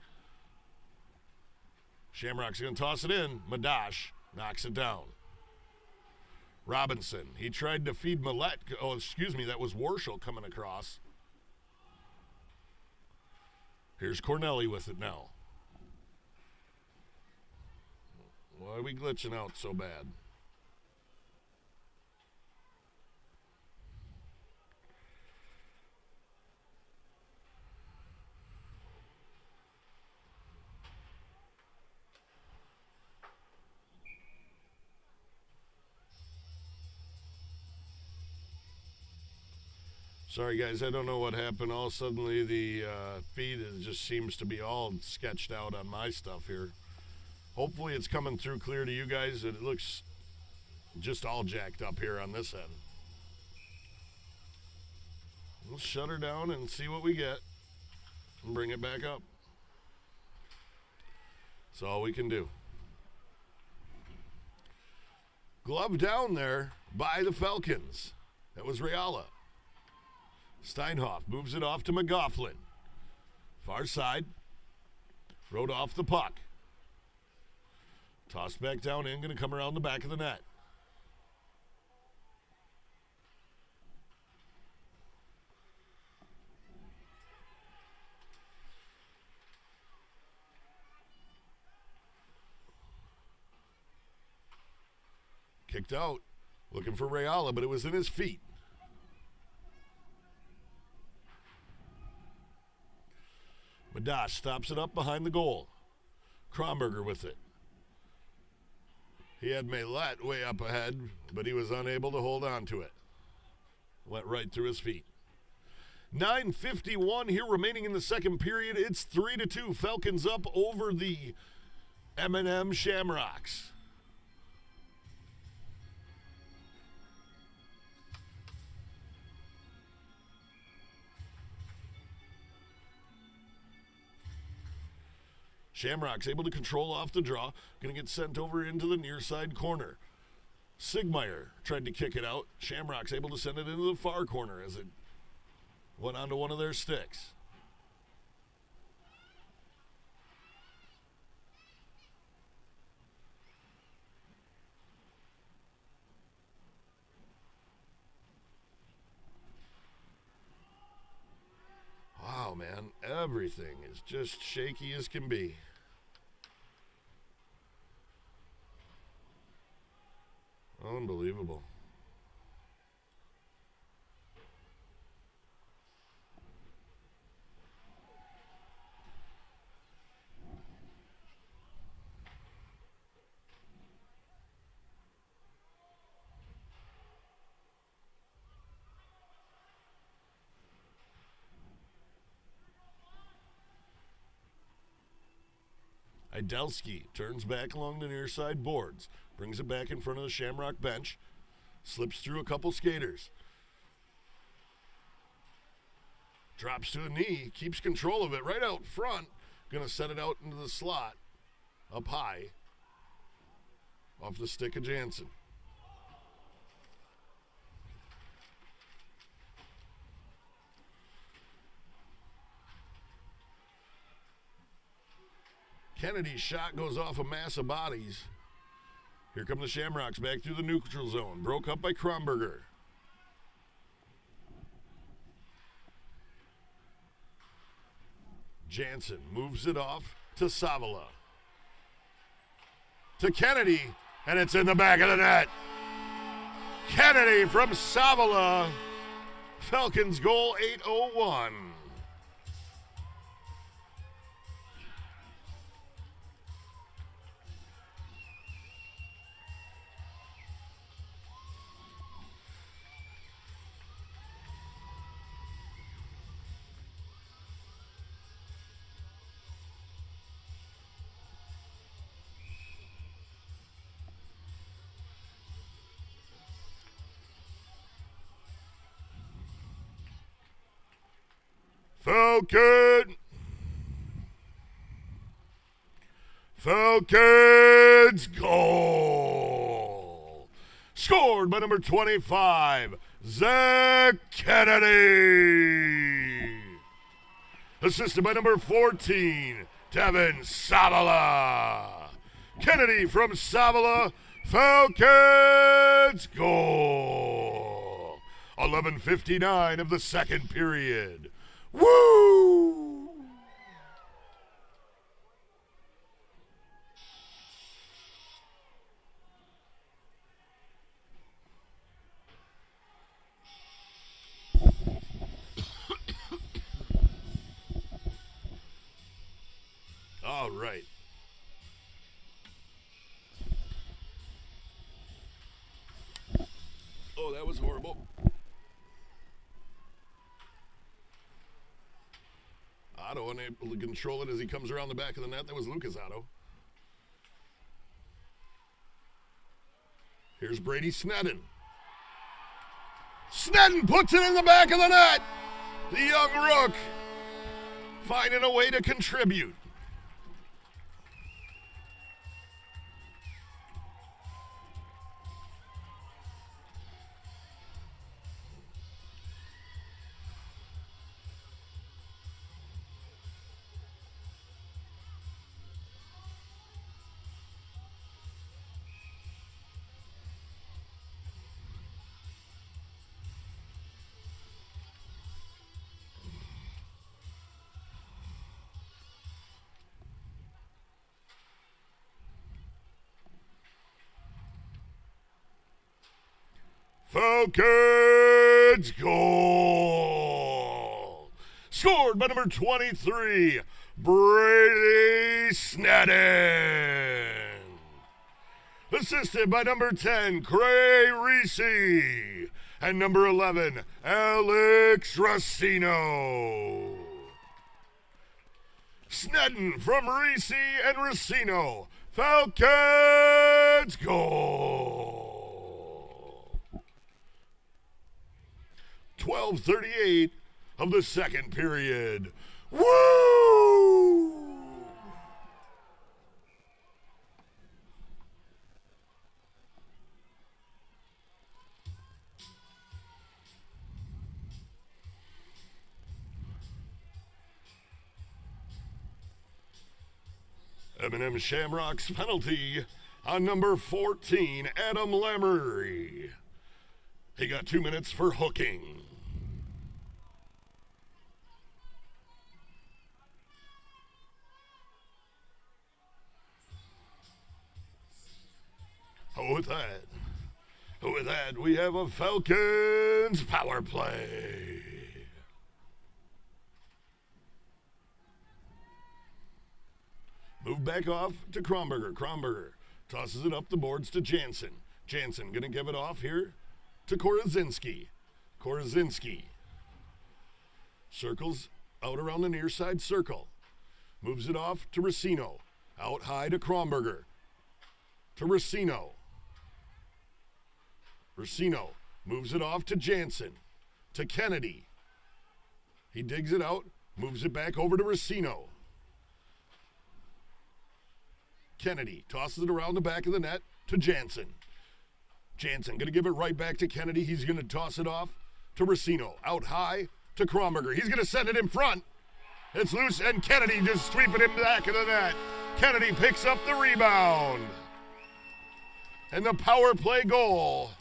Shamrock's going to toss it in. Madash knocks it down. Robinson, he tried to feed Millette. Oh, excuse me, that was Warshall coming across. Here's Cornelli with it now. Why are we glitching out so bad? Sorry, guys, I don't know what happened. All suddenly the feed just seems to be all sketched out on my stuff here. Hopefully it's coming through clear to you guys. It looks just all jacked up here on this end. We'll shut her down and see what we get and bring it back up. That's all we can do. Glove down there by the Falcons. That was Reala. Steinhoff moves it off to McGoughlin. Far side. Rode off the puck. Tossed back down in, going to come around the back of the net. Kicked out. Looking for Reala, but it was in his feet. Madash stops it up behind the goal. Kronberger with it. He had Maylette way up ahead, but he was unable to hold on to it. Went right through his feet. 9:51 here remaining in the second period. It's 3-2. Falcons up over the M&M Shamrocks. Shamrocks able to control off the draw. Going to get sent over into the near side corner. Sigmeyer tried to kick it out. Shamrocks able to send it into the far corner as it went onto one of their sticks. Wow, man, everything is just shaky as can be. Unbelievable. Idelsky turns back along the near side boards, brings it back in front of the Shamrock bench, slips through a couple skaters. Drops to a knee, keeps control of it right out front, gonna set it out into the slot, up high, off the stick of Jansen. Kennedy's shot goes off a mass of bodies. Here come the Shamrocks back through the neutral zone. Broke up by Kronberger. Jansen moves it off to Savala. To Kennedy, and it's in the back of the net. Kennedy from Savala. Falcons goal 801. Falcons goal. Scored by number 25, Zach Kennedy. Assisted by number 14, Devin Savala. Kennedy from Savala. Falcons goal. 11:59 of the second period. Woo! All right. Oh, that was horrible. unable to control it as he comes around the back of the net. That was Lucasado. Here's Brady Sneddon. Sneddon puts it in the back of the net. The young rook finding a way to contribute. Falcons goal! Scored by number 23, Brady Sneddon. Assisted by number 10, Cray Reese. And number 11, Alex Racino. Sneddon from Reese and Racino. Falcons goal! 12:38 of the second period. Woo! M&M Shamrock's penalty on number 14, Adam Lamery. He got 2 minutes for hooking. With that, we have a Falcons power play. Move back off to Kronberger. Kronberger tosses it up the boards to Jansen. Jansen gonna give it off here to Korazinski. Korazinski circles out around the near side circle. Moves it off to Racino. Out high to Kronberger. To Racino. Racino moves it off to Jansen. To Kennedy. He digs it out. Moves it back over to Racino. Kennedy tosses it around the back of the net to Jansen. Jansen going to give it right back to Kennedy. He's going to toss it off to Racino. Out high to Kronberger. He's going to send it in front. It's loose, and Kennedy just sweeping it back of the net. Kennedy picks up the rebound. And the power play goal.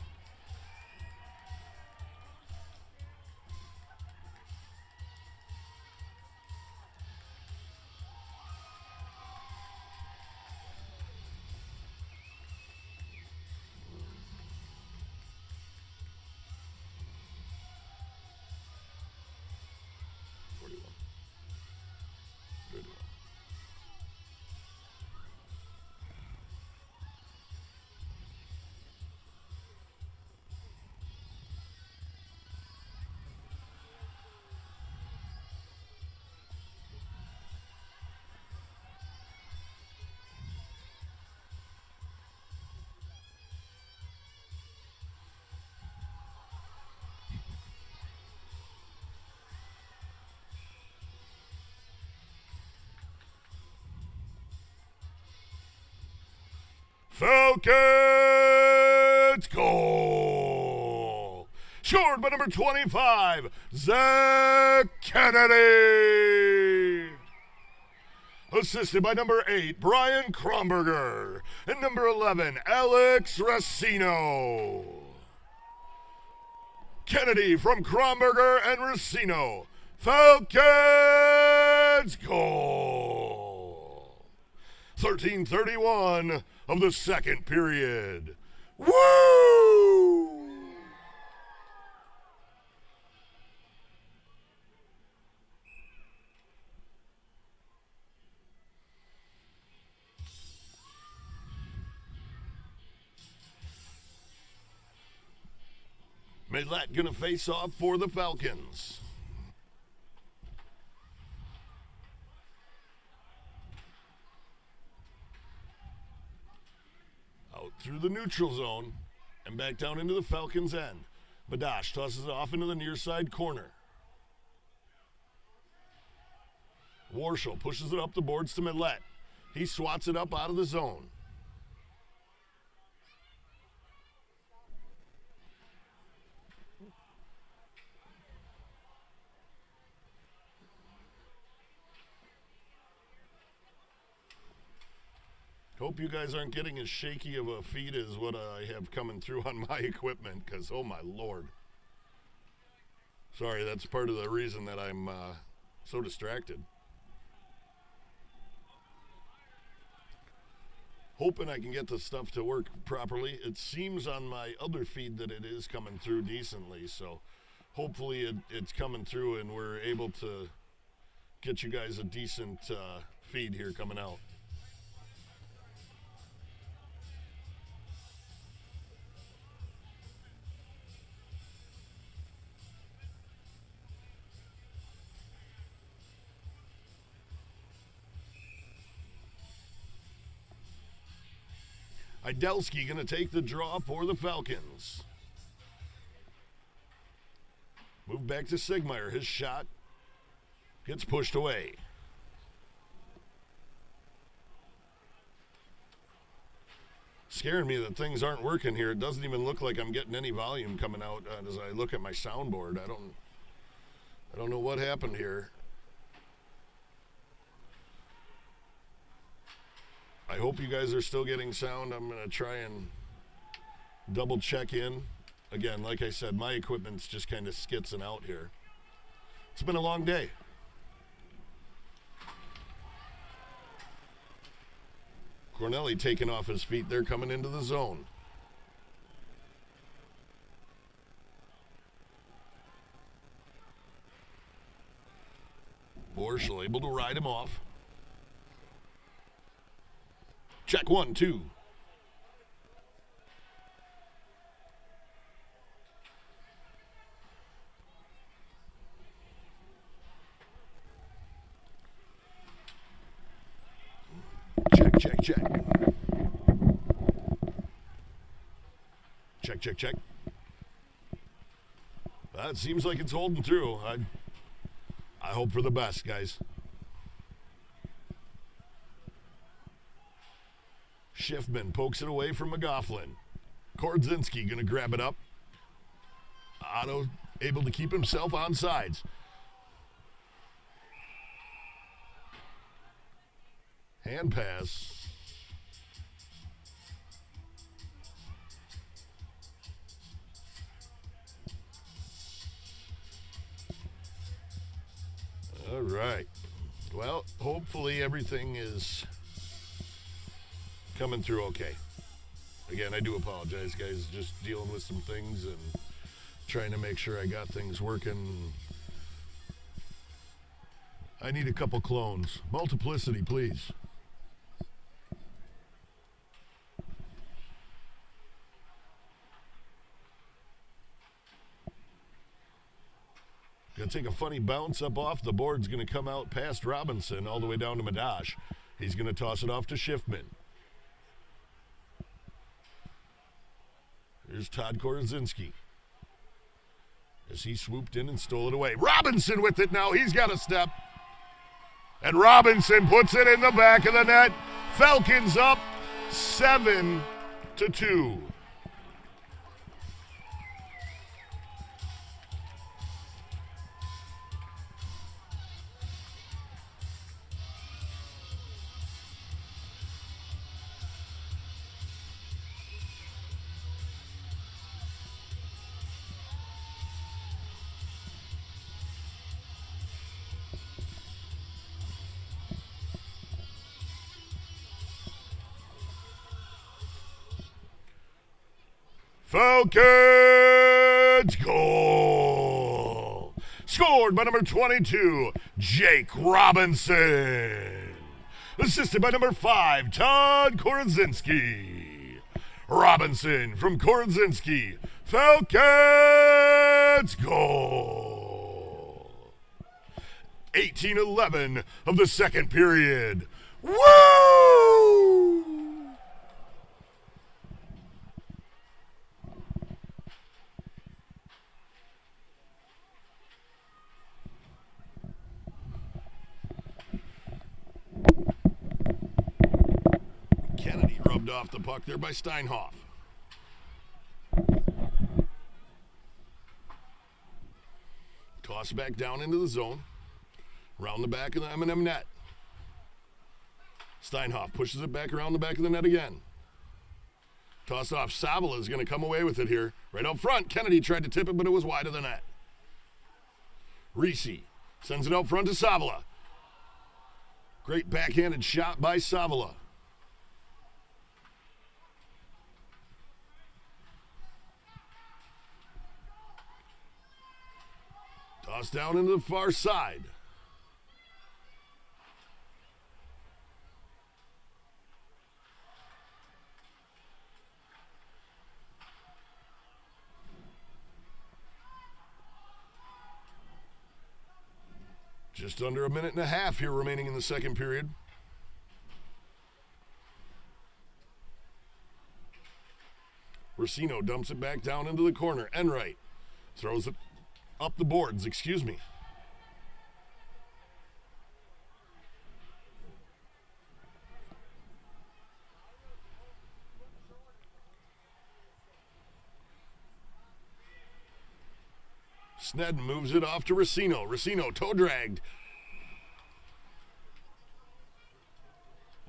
Falcons goal! Scored by number 25, Zach Kennedy! Assisted by number 8, Brian Kronberger. And number 11, Alex Racino. Kennedy from Kronberger and Racino. Falcons goal! 13:31 of the second period. Woo! Millette gonna face off for the Falcons. through the neutral zone and back down into the Falcons' end. Badash tosses it off into the near side corner. Warshall pushes it up the boards to Millette. He swats it up out of the zone. Hope you guys aren't getting as shaky of a feed as what I have coming through on my equipment, because, oh my Lord. Sorry, that's part of the reason that I'm so distracted. Hoping I can get the stuff to work properly. It seems on my other feed that it is coming through decently, so hopefully it's coming through and we're able to get you guys a decent feed here coming out. Idelski going to take the draw for the Falcons. Move back to Sigmeyer. His shot gets pushed away. Scaring me that things aren't working here. It doesn't even look like I'm getting any volume coming out as I look at my soundboard. I don't know what happened here. I hope you guys are still getting sound. I'm going to try and double check in. Again, like I said, my equipment's just kind of skitzing out here. It's been a long day. Cornelli taking off his feet. They're coming into the zone. Borschel able to ride him off. Check 1, 2. Check, check, check. Check, check, check. That seems like it's holding through. I hope for the best, guys. Schiffman pokes it away from McGoughlin. Kordzinski going to grab it up. Otto able to keep himself on sides. Hand pass. All right. Well, hopefully everything is coming through okay. Again, I do apologize, guys. Just dealing with some things and trying to make sure I got things working. I need a couple clones. Multiplicity, please. Gonna take a funny bounce up off the board's gonna come out past Robinson all the way down to Madash. He's gonna toss it off to Schiffman. Here's Todd Kordzinski as he swooped in and stole it away. Robinson with it now. He's got a step. And Robinson puts it in the back of the net. Falcons up 7-2. Falcons goal! Scored by number 22, Jake Robinson. Assisted by number 5, Todd Kordzinski. Robinson from Kordzinski. Falcons goal! 18-11 of the second period. Woo! Rubbed off the puck there by Steinhoff. Toss back down into the zone. Around the back of the M&M net. Steinhoff pushes it back around the back of the net again. Toss off. Savola is going to come away with it here. Right up front. Kennedy tried to tip it, but it was wide of the net. Reese sends it out front to Savola. Great backhanded shot by Savola. Toss down into the far side. Just under a minute and a half here remaining in the second period. Racino dumps it back down into the corner. Enright throws it up the boards, excuse me. Snedden moves it off to Racino. Racino toe dragged.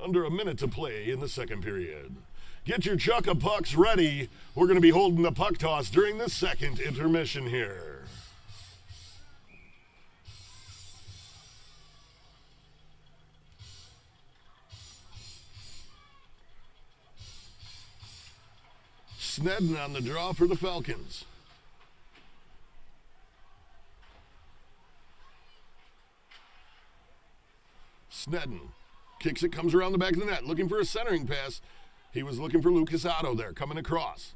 Under a minute to play in the second period. Get your chuck of pucks ready. We're going to be holding the puck toss during the second intermission here. Snedden on the draw for the Falcons. Snedden kicks it, comes around the back of the net, looking for a centering pass. He was looking for Lucas Otto there, coming across.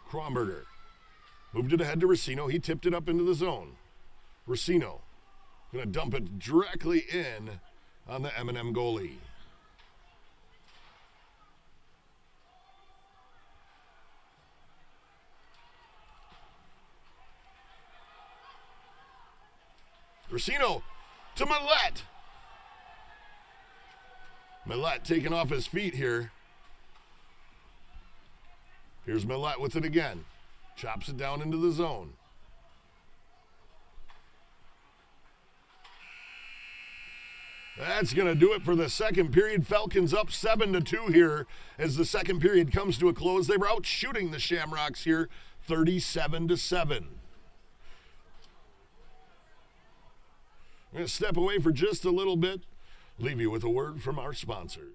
Kronberger moved it ahead to Racino. He tipped it up into the zone. Racino going to dump it directly in on the M&M goalie. Racino to Millette. Millette taking off his feet here. Here's Millette with it again. Chops it down into the zone. That's going to do it for the second period. Falcons up 7-2 here as the second period comes to a close. They were out shooting the Shamrocks here 37-7. I'm going to step away for just a little bit, leave you with a word from our sponsors.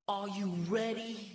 Are you ready?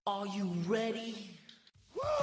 Are you ready? Woo!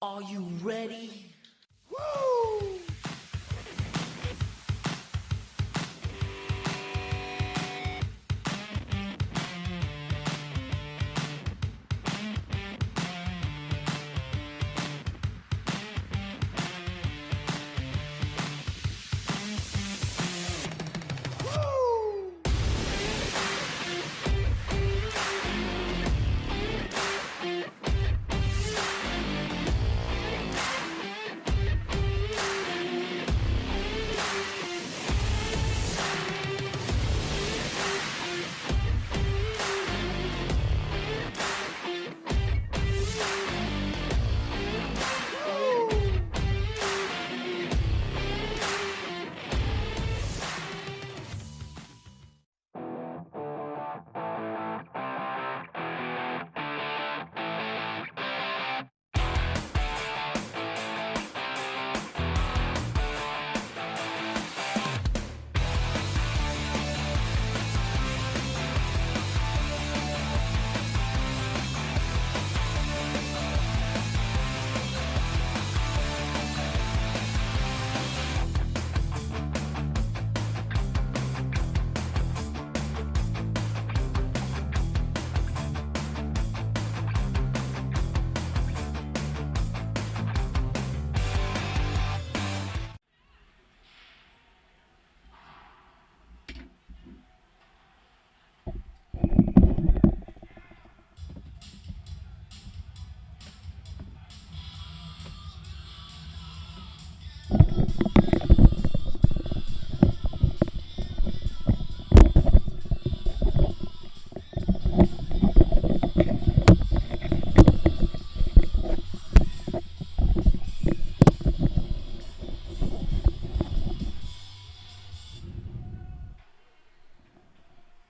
Are you ready? Woo!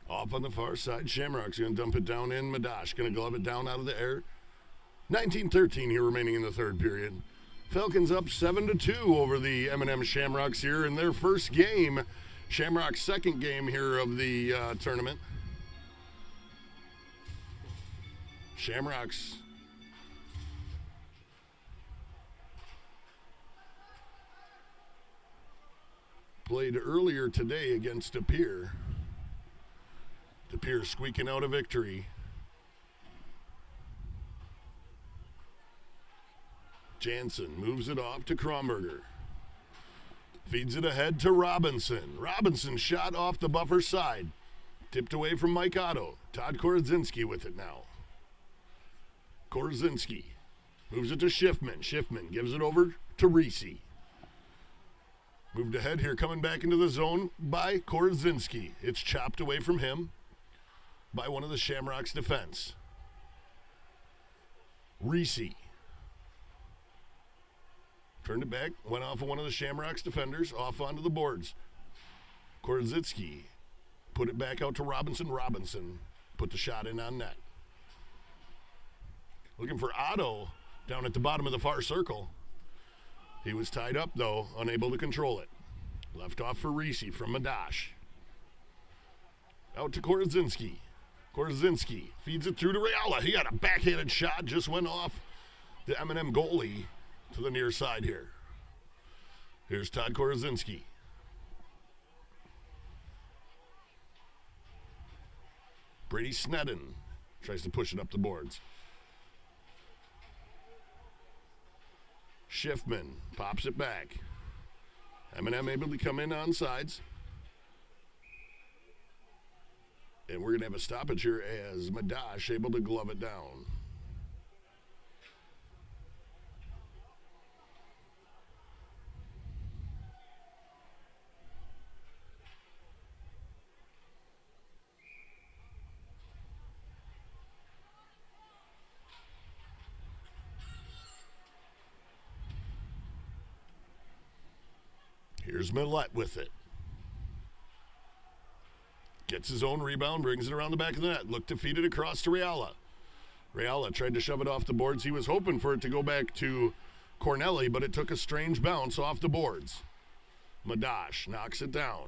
Off on the far side, Shamrock's going to dump it down in. Madash going to glove it down out of the air. 19-13 here remaining in the third period. Falcons up 7-2 over the M&M Shamrocks here in their first game. Shamrock's second game here of the tournament. Shamrocks played earlier today against De Pere. De Pere squeaking out a victory. Jansen moves it off to Kronberger. Feeds it ahead to Robinson. Robinson shot off the buffer side. Tipped away from Mike Otto. Todd Korodzinski with it now. Korodzinski moves it to Schiffman. Schiffman gives it over to Reese. Moved ahead here, coming back into the zone by Korodzinski. It's chopped away from him by one of the Shamrocks' defense. Reese turned it back, went off of one of the Shamrocks' defenders, off onto the boards. Korodzinski put it back out to Robinson. Robinson put the shot in on net. Looking for Otto down at the bottom of the far circle. He was tied up, though, unable to control it. Left off for Reese from Madash. Out to Korodzinski. Korodzinski feeds it through to Reala. He had a backhanded shot, just went off the M&M goalie to the near side here. Here's Todd Korodzinski. Brady Snedden tries to push it up the boards. Schiffman pops it back. M&M able to come in on sides. And we're going to have a stoppage here as Madash able to glove it down. Here's Millette with it. Gets his own rebound, brings it around the back of the net. Looked to feed it across to Reala. Reala tried to shove it off the boards. He was hoping for it to go back to Cornelli, but it took a strange bounce off the boards. Madash knocks it down.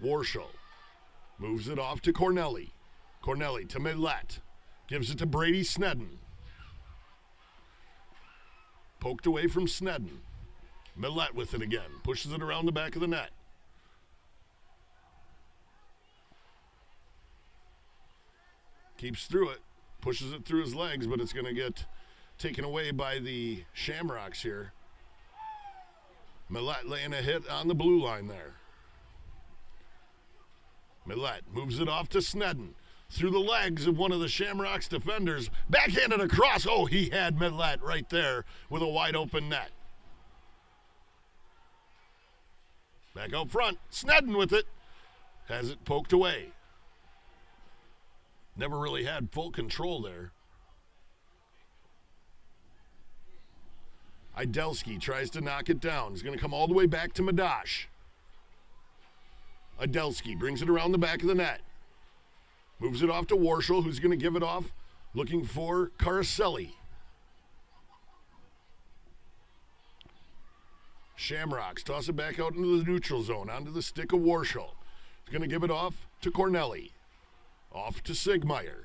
Warshall moves it off to Cornelli. Cornelli to Millette. Gives it to Brady Snedden. Poked away from Snedden. Millette with it again. Pushes it around the back of the net. Keeps through it. Pushes it through his legs, but it's going to get taken away by the Shamrocks here. Millette laying a hit on the blue line there. Millette moves it off to Snedden. Through the legs of one of the Shamrocks defenders. Backhanded across. Oh, he had Millette right there with a wide open net. Back out front. Snedden with it. Has it poked away. Never really had full control there. Idelski tries to knock it down. He's going to come all the way back to Madash. Idelski brings it around the back of the net. Moves it off to Warshall, who's going to give it off, looking for Caroselli. Shamrocks toss it back out into the neutral zone, onto the stick of Warshall. He's going to give it off to Cornelli. Off to Sigmeyer.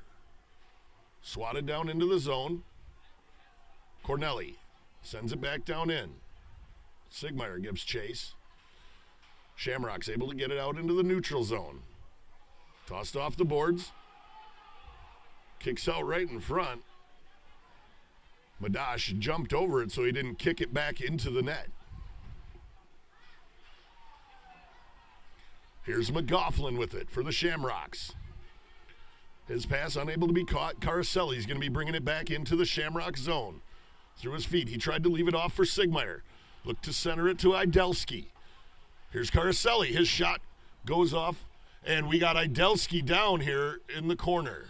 Swatted down into the zone. Cornelli sends it back down in. Sigmeyer gives chase. Shamrock's able to get it out into the neutral zone. Tossed off the boards. Kicks out right in front. Madash jumped over it so he didn't kick it back into the net. Here's McGoughlin with it for the Shamrocks. His pass unable to be caught. Caroselli's going to be bringing it back into the Shamrock zone. Through his feet, he tried to leave it off for Sigmeyer. Looked to center it to Idelski. Here's Caroselli. His shot goes off, and we got Idelski down here in the corner.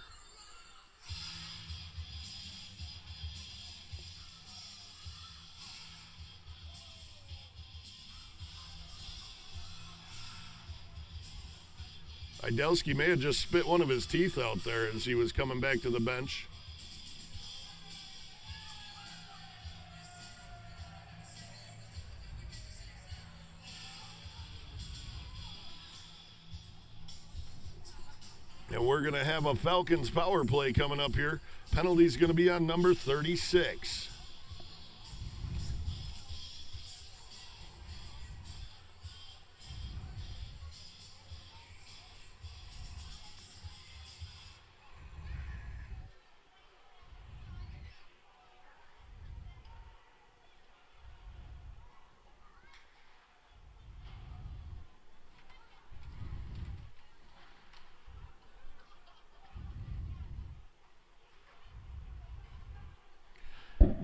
Idelski may have just spit one of his teeth out there as he was coming back to the bench. And we're going to have a Falcons power play coming up here. Penalty's going to be on number 36.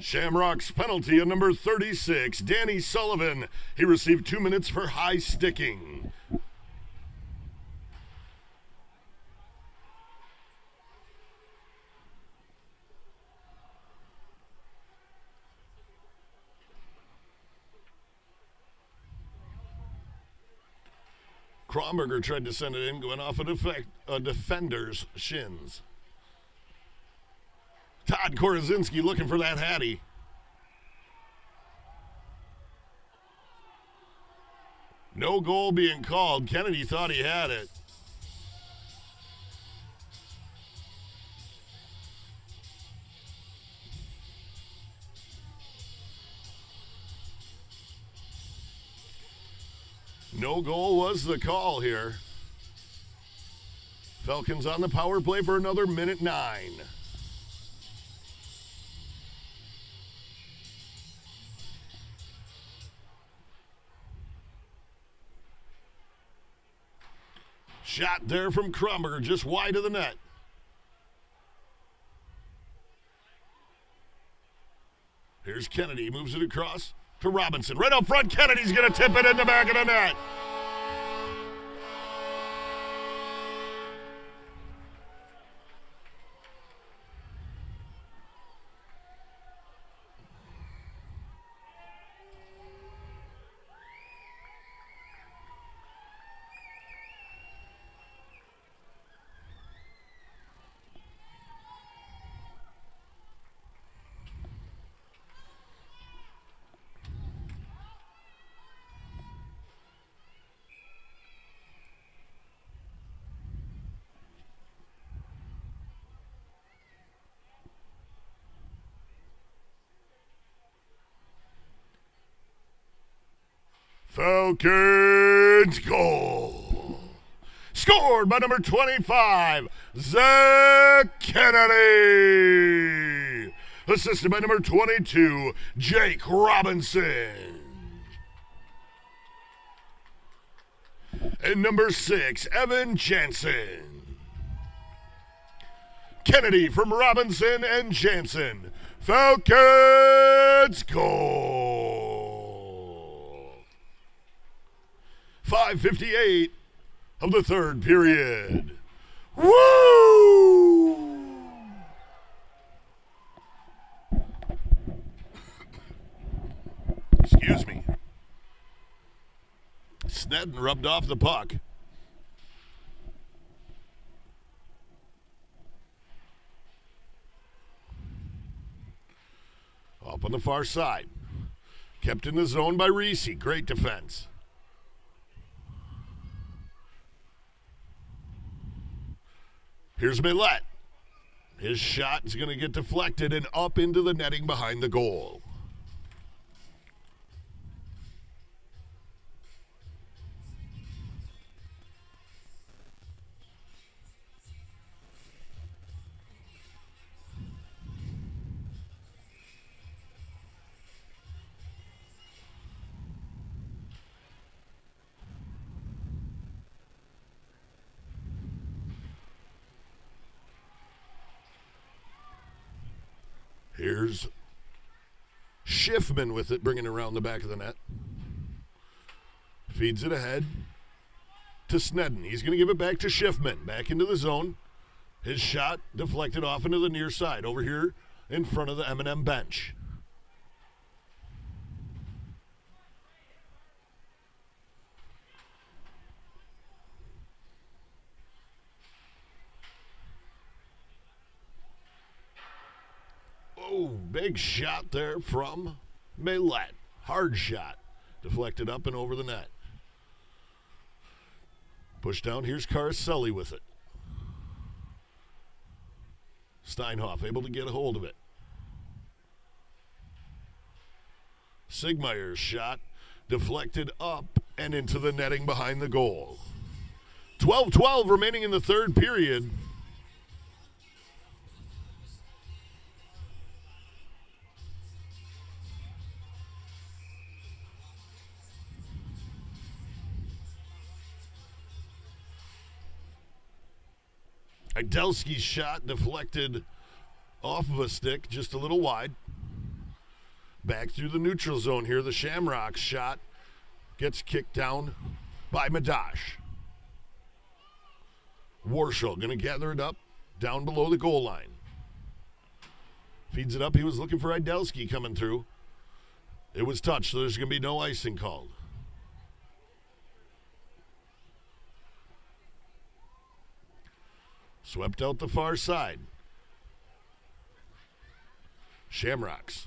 Shamrock's penalty at number 36, Danny Sullivan. He received 2 minutes for high sticking. Kronberger tried to send it in, going off a defender's shins. Todd Korazinski looking for that Hattie. No goal being called. Kennedy thought he had it. No goal was the call here. Falcons on the power play for another minute 9. Shot there from Kronberger, just wide of the net. Here's Kennedy, moves it across to Robinson. Right up front, Kennedy's going to tip it in the back of the net. Falcons goal. Scored by number 25, Zach Kennedy. Assisted by number 22, Jake Robinson. And number 6, Evan Jansen. Kennedy from Robinson and Jansen. Falcons goal. 5:58 of the third period. Woo! Excuse me. Snedden rubbed off the puck. Up on the far side. Kept in the zone by Reese. Great defense. Here's Millette. His shot is going to get deflected and up into the netting behind the goal. Here's Schiffman with it, bringing it around the back of the net. Feeds it ahead to Snedden. He's going to give it back to Schiffman. Back into the zone. His shot deflected off into the near side over here in front of the M&M bench. Oh, big shot there from Millette. Hard shot. Deflected up and over the net. Push down. Here's Caraselli with it. Steinhoff able to get a hold of it. Sigmeyer's shot deflected up and into the netting behind the goal. 12-12 remaining in the third period. Idelski's shot deflected off of a stick, just a little wide. Back through the neutral zone here. The Shamrocks shot gets kicked down by Madash. Warshall going to gather it up down below the goal line. Feeds it up. He was looking for Idelski coming through. It was touched, so there's going to be no icing called. Swept out the far side. Shamrocks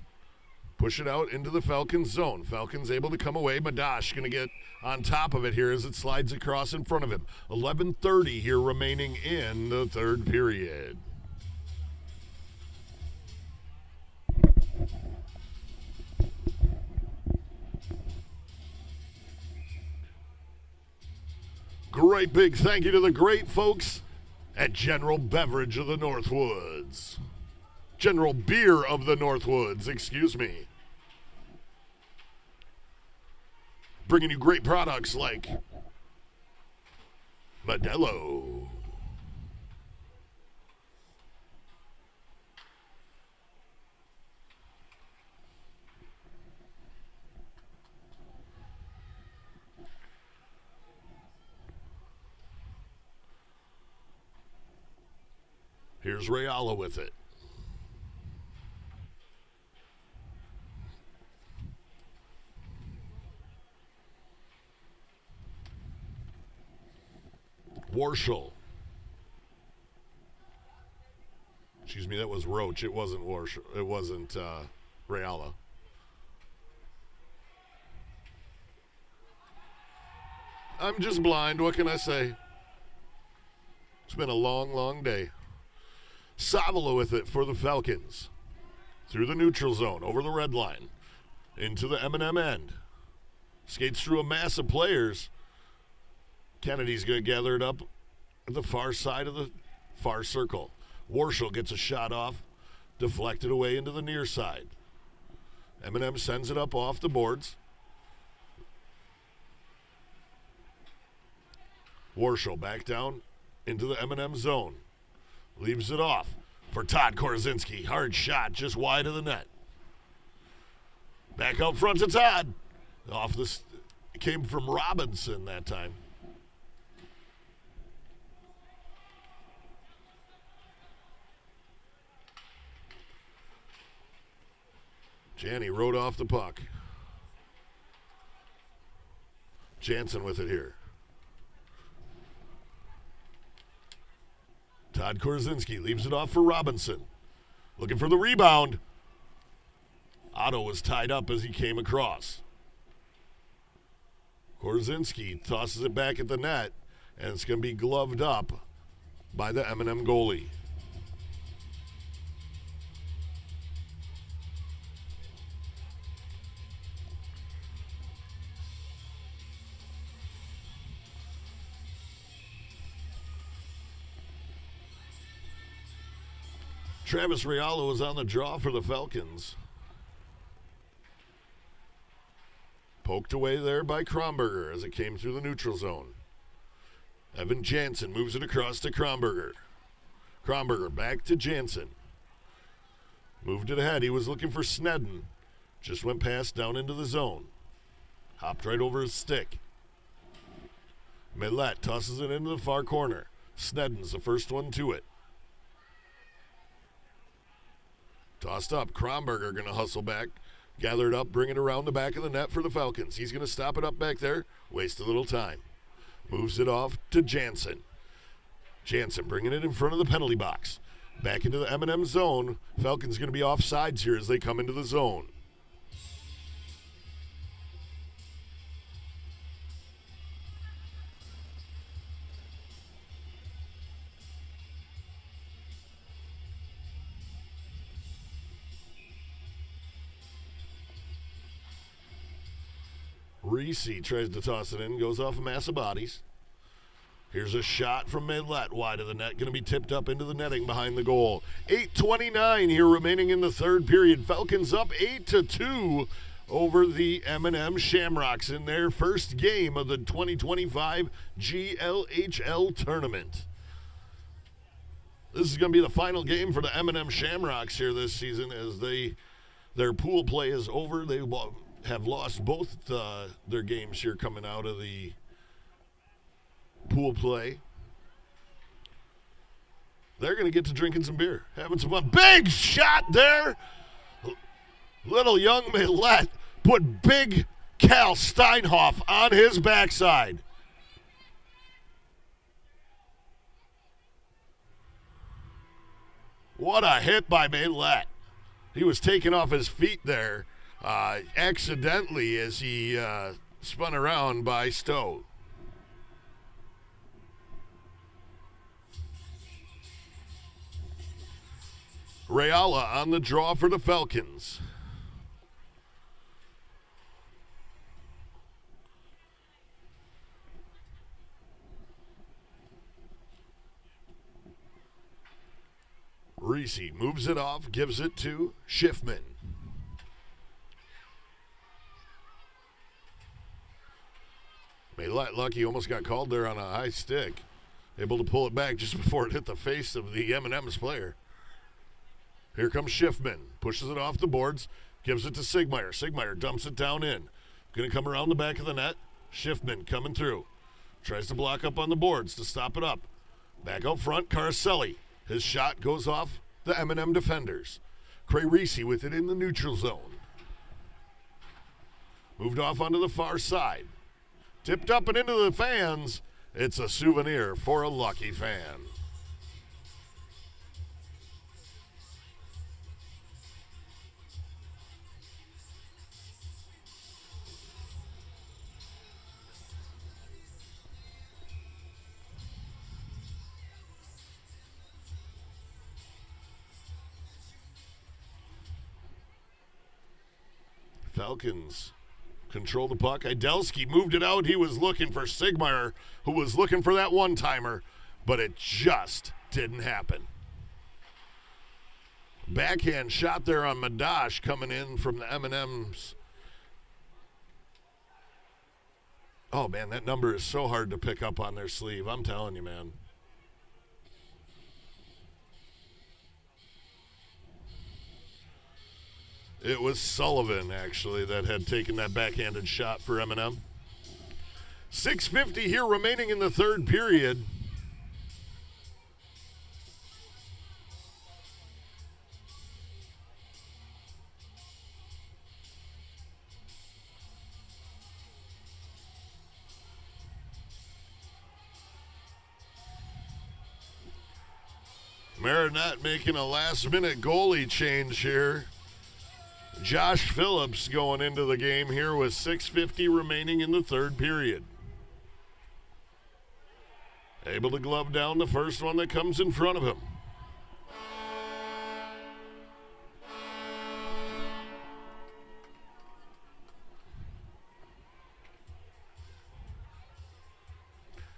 push it out into the Falcons zone. Falcons able to come away. Madash going to get on top of it here as it slides across in front of him. 11:30 here remaining in the third period. Great big thank you to the great folks at General Beverage of the Northwoods. General Beer of the Northwoods, excuse me. Bringing you great products like Modelo. Here's Rayala with it. Warshall. Excuse me, that was Roach. It wasn't Warshall. It wasn't Rayala. I'm just blind. What can I say? It's been a long, long day. Savila with it for the Falcons. Through the neutral zone, over the red line, into the M&M end. Skates through a mass of players. Kennedy's going to gather it up at the far side of the far circle. Warshall gets a shot off, deflected away into the near side. M&M sends it up off the boards. Warshall back down into the M&M zone. Leaves it off for Todd Korzinski. Hard shot just wide of the net. Back out front to Todd. Off this came from Robinson that time. Janney rode off the puck. Jansen with it here. Todd Korzinski leaves it off for Robinson. Looking for the rebound. Otto was tied up as he came across. Korzinski tosses it back at the net, and it's going to be gloved up by the M&M goalie. Travis Realo was on the draw for the Falcons. Poked away there by Kronberger as it came through the neutral zone. Evan Jansen moves it across to Kronberger. Kronberger back to Jansen. Moved it ahead. He was looking for Snedden. Just went past down into the zone. Hopped right over his stick. Millette tosses it into the far corner. Snedden's the first one to it. Tossed up. Kronberger going to hustle back. Gather it up, bring it around the back of the net for the Falcons. He's going to stop it up back there. Waste a little time. Moves it off to Jansen. Jansen bringing it in front of the penalty box. Back into the M&M zone. Falcons going to be off sides here as they come into the zone. Reese tries to toss it in, goes off a mass of bodies. Here's a shot from Millette, wide of the net, going to be tipped up into the netting behind the goal. 8:29 here remaining in the third period. Falcons up 8-2 over the M&M Shamrocks in their first game of the 2025 GLHL tournament. This is going to be the final game for the M&M Shamrocks here this season as their pool play is over. They have lost both their games here coming out of the pool play. They're going to get to drinking some beer, having some fun. Big shot there. Little young Millette put big Cal Steinhoff on his backside. What a hit by Millette. He was taken off his feet there. Accidentally as he spun around by Stowe. Reala on the draw for the Falcons. Reese moves it off, gives it to Schiffman. Lucky almost got called there on a high stick. Able to pull it back just before it hit the face of the M&M's player. Here comes Schiffman. Pushes it off the boards. Gives it to Sigmeyer. Sigmeyer dumps it down in. Going to come around the back of the net. Schiffman coming through. Tries to block up on the boards to stop it up. Back out front, Caraselli. His shot goes off the M&M defenders. Cray Reese with it in the neutral zone. Moved off onto the far side. Tipped up and into the fans. It's a souvenir for a lucky fan. Falcons Control the puck. Idelski moved it out. He was looking for Sigmeyer, who was looking for that one-timer, but it just didn't happen. Backhand shot there on Madash coming in from the M&Ms. Oh, man, that number is so hard to pick up on their sleeve. I'm telling you, man. It was Sullivan, actually, that had taken that backhanded shot for M&M. 6:50 here remaining in the third period. Marinette making a last-minute goalie change here. Josh Phillips going into the game here with 6:50 remaining in the third period. Able to glove down the first one that comes in front of him.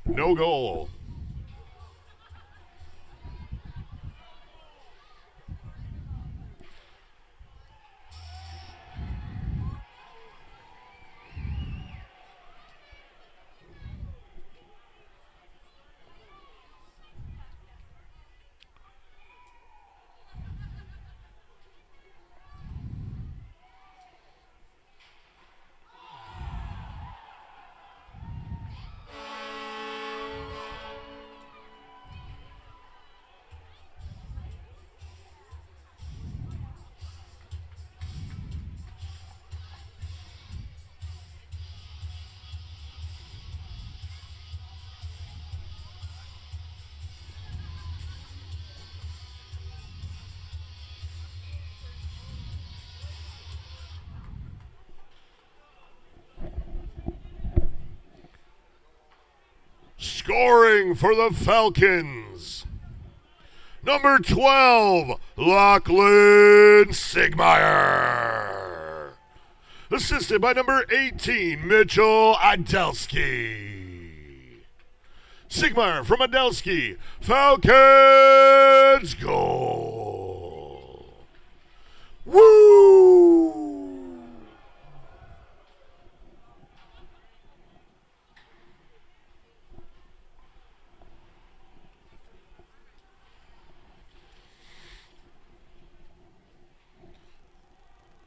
No goal. Scoring for the Falcons, number 12, Lachlan Sigmeyer. Assisted by number 18, Mitchell Idelski. Sigmeyer from Idelski. Falcons goal. Woo!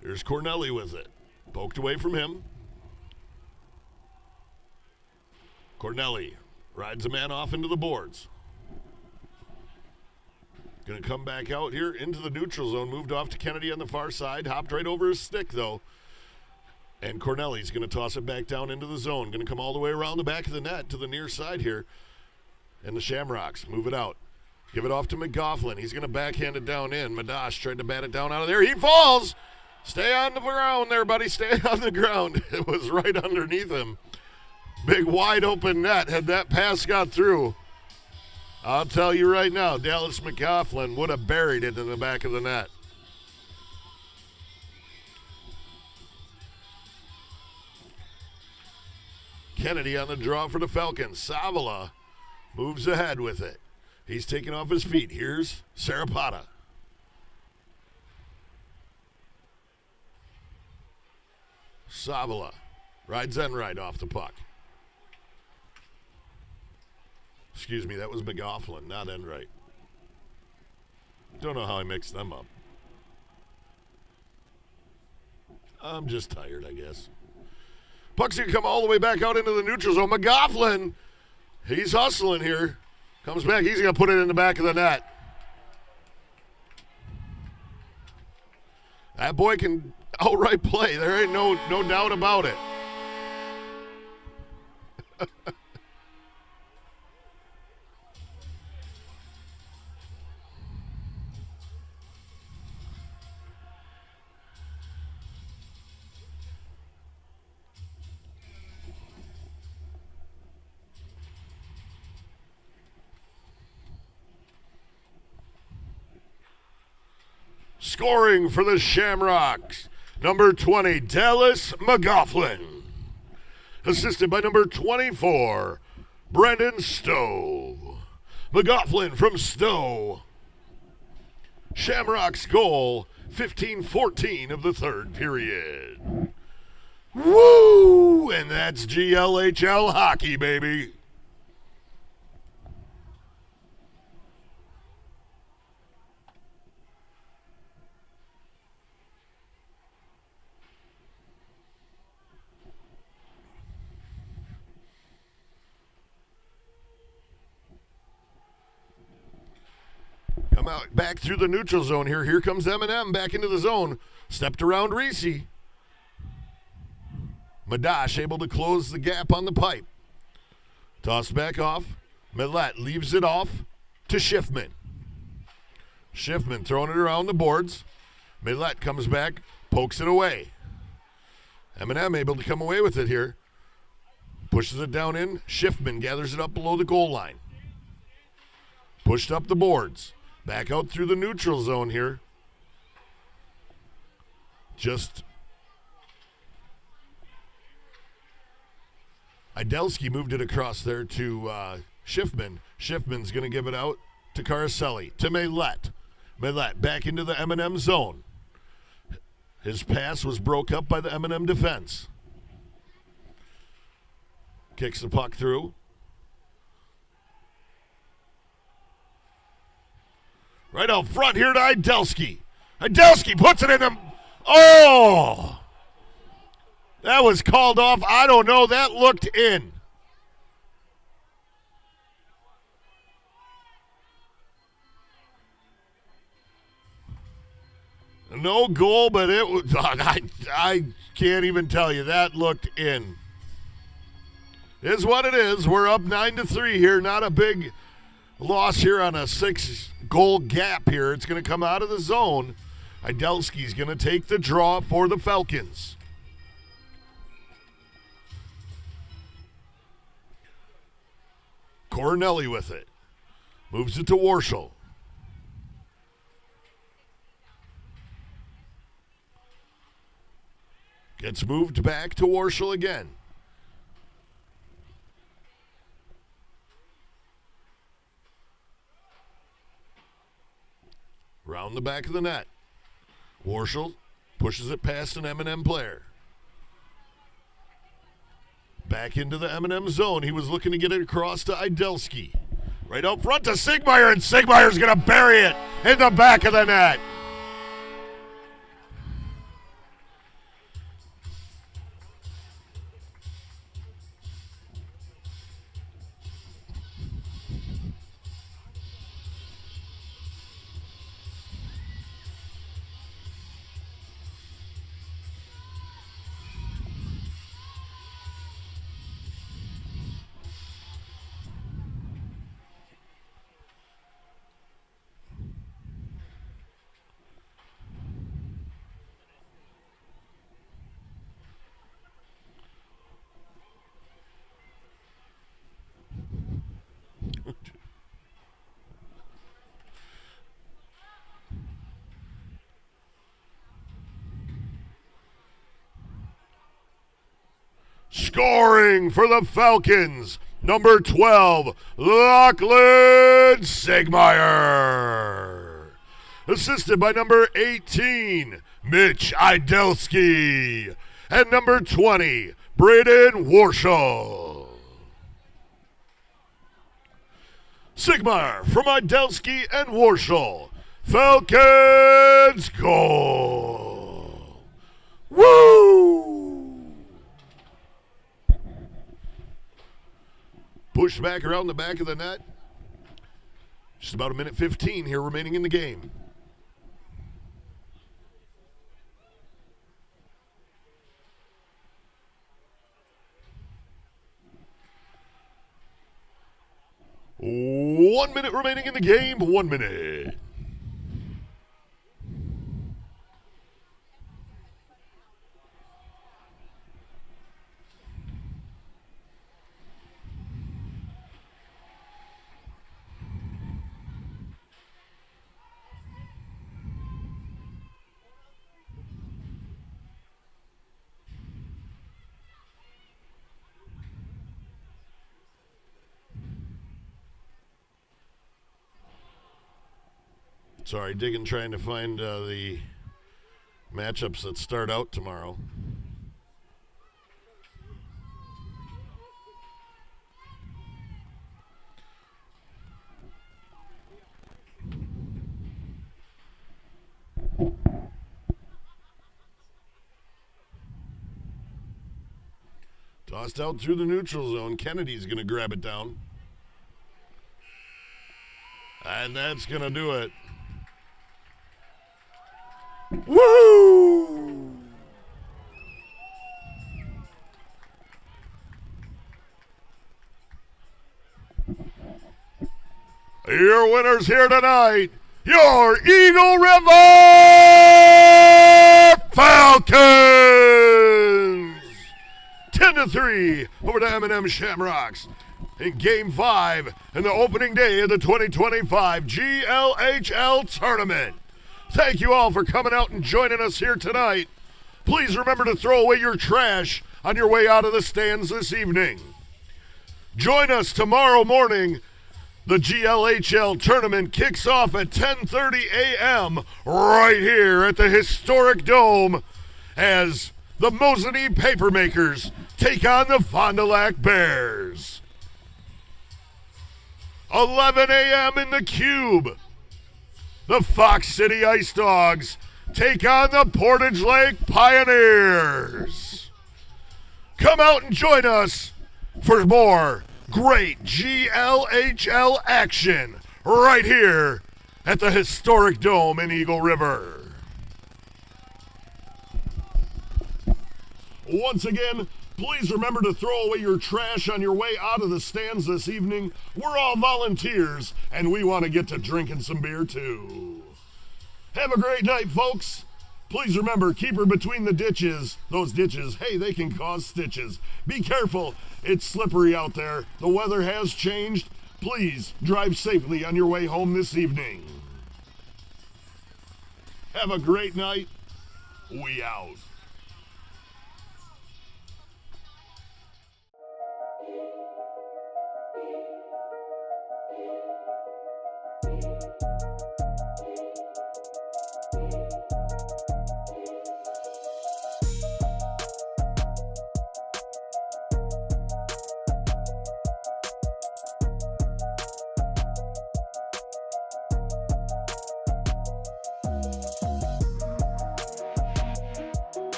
Here's Cornelli with it. Poked away from him. Cornelli rides a man off into the boards. Going to come back out here into the neutral zone. Moved off to Kennedy on the far side. Hopped right over his stick, though. And Cornelli's going to toss it back down into the zone. Going to come all the way around the back of the net to the near side here. And the Shamrocks move it out. Give it off to McGoughlin. He's going to backhand it down in. Madash tried to bat it down out of there. He falls! Stay on the ground there, buddy. Stay on the ground. It was right underneath him. Big wide open net. Had that pass got through, I'll tell you right now, Dallas McGoughlin would have buried it in the back of the net. Kennedy on the draw for the Falcons. Savala moves ahead with it. He's taking off his feet. Here's Sarapata. Savala rides Enright off the puck. Excuse me, that was McGoughlin, not Enright. Don't know how I mixed them up. I'm just tired, I guess. Puck's going to come all the way back out into the neutral zone. McGoughlin, he's hustling here. Comes back, he's going to put it in the back of the net. That boy can outright play. There ain't no doubt about it. Scoring for the Shamrocks, number 20, Dallas McGoughlin. Assisted by number 24, Brendan Stowe. McGoughlin from Stowe. Shamrock's goal, 15-14 of the third period. Woo! And that's GLHL hockey, baby. Come out back through the neutral zone here. Here comes M&M back into the zone. Stepped around Reese. Madash able to close the gap on the pipe. Tossed back off. Millette leaves it off to Schiffman. Schiffman throwing it around the boards. Millette comes back, pokes it away. M&M able to come away with it here. Pushes it down in. Schiffman gathers it up below the goal line. Pushed up the boards. Back out through the neutral zone here. Just Idelski moved it across there to Schiffman. Schiffman's going to give it out to Caroselli, to Millette. Millette back into the M&M zone. His pass was broke up by the M&M defense. Kicks the puck through. Right out front here to Idelski. Idelski puts it in him. Oh! That was called off. I don't know. That looked in. No goal, but it was. I can't even tell you. That looked in. Is what it is. We're up 9-3 here. Not a big loss here on a 6-goal gap here. It's going to come out of the zone. Idelski's going to take the draw for the Falcons. Cornelli with it. Moves it to Warshall. Gets moved back to Warshall again. Round the back of the net. Warshall pushes it past an M&M player. Back into the M&M zone. He was looking to get it across to Idelski. Right out front to Sigmeyer, and Sigmeyer's going to bury it in the back of the net. Scoring for the Falcons, number 12, Lachlan Sigmeyer. Assisted by number 18, Mitch Idelski. And number 20, Braden Warshall. Sigmeyer from Idelski and Warshall. Falcons goal. Woo! Pushed back around the back of the net. Just about 1:15 here remaining in the game. One minute remaining in the game. 1 minute. Sorry, digging, trying to find the matchups that start out tomorrow. Tossed out through the neutral zone. Kennedy's going to grab it down. And that's going to do it. Woo! Your winners here tonight, your Eagle River Falcons! 10-3 over the M&M Shamrocks in Game 5 in the opening day of the 2025 GLHL Tournament. Thank you all for coming out and joining us here tonight. Please remember to throw away your trash on your way out of the stands this evening. Join us tomorrow morning. The GLHL Tournament kicks off at 10:30 a.m. right here at the historic Dome as the Mosinee Papermakers take on the Fond du Lac Bears. 11 a.m. in the Cube. The Fox City Ice Dogs take on the Portage Lake Pioneers. Come out and join us for more great GLHL action right here at the historic Dome in Eagle River. Once again, please remember to throw away your trash on your way out of the stands this evening. We're all volunteers, and we want to get to drinking some beer too. Have a great night, folks. Please remember, keep her between the ditches. Those ditches, hey, they can cause stitches. Be careful. It's slippery out there. The weather has changed. Please drive safely on your way home this evening. Have a great night. We out.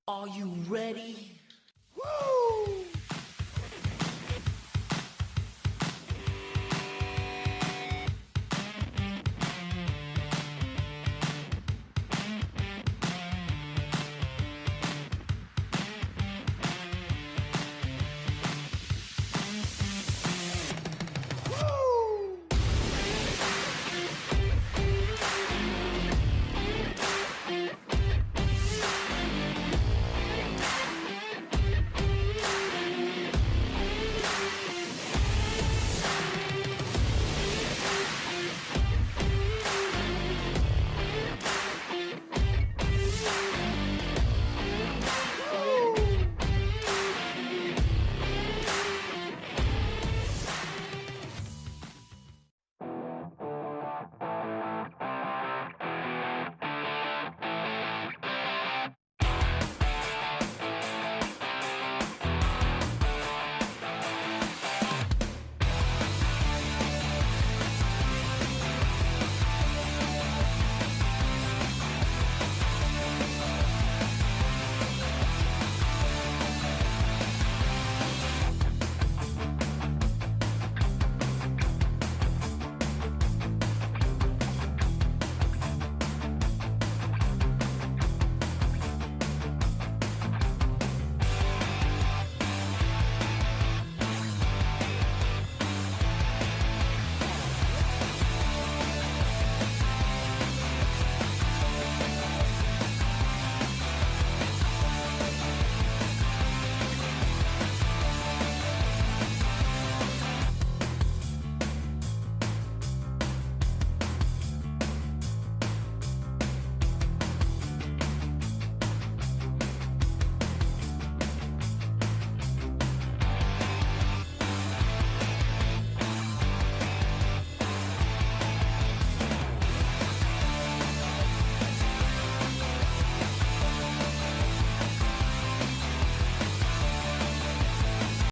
Are you ready?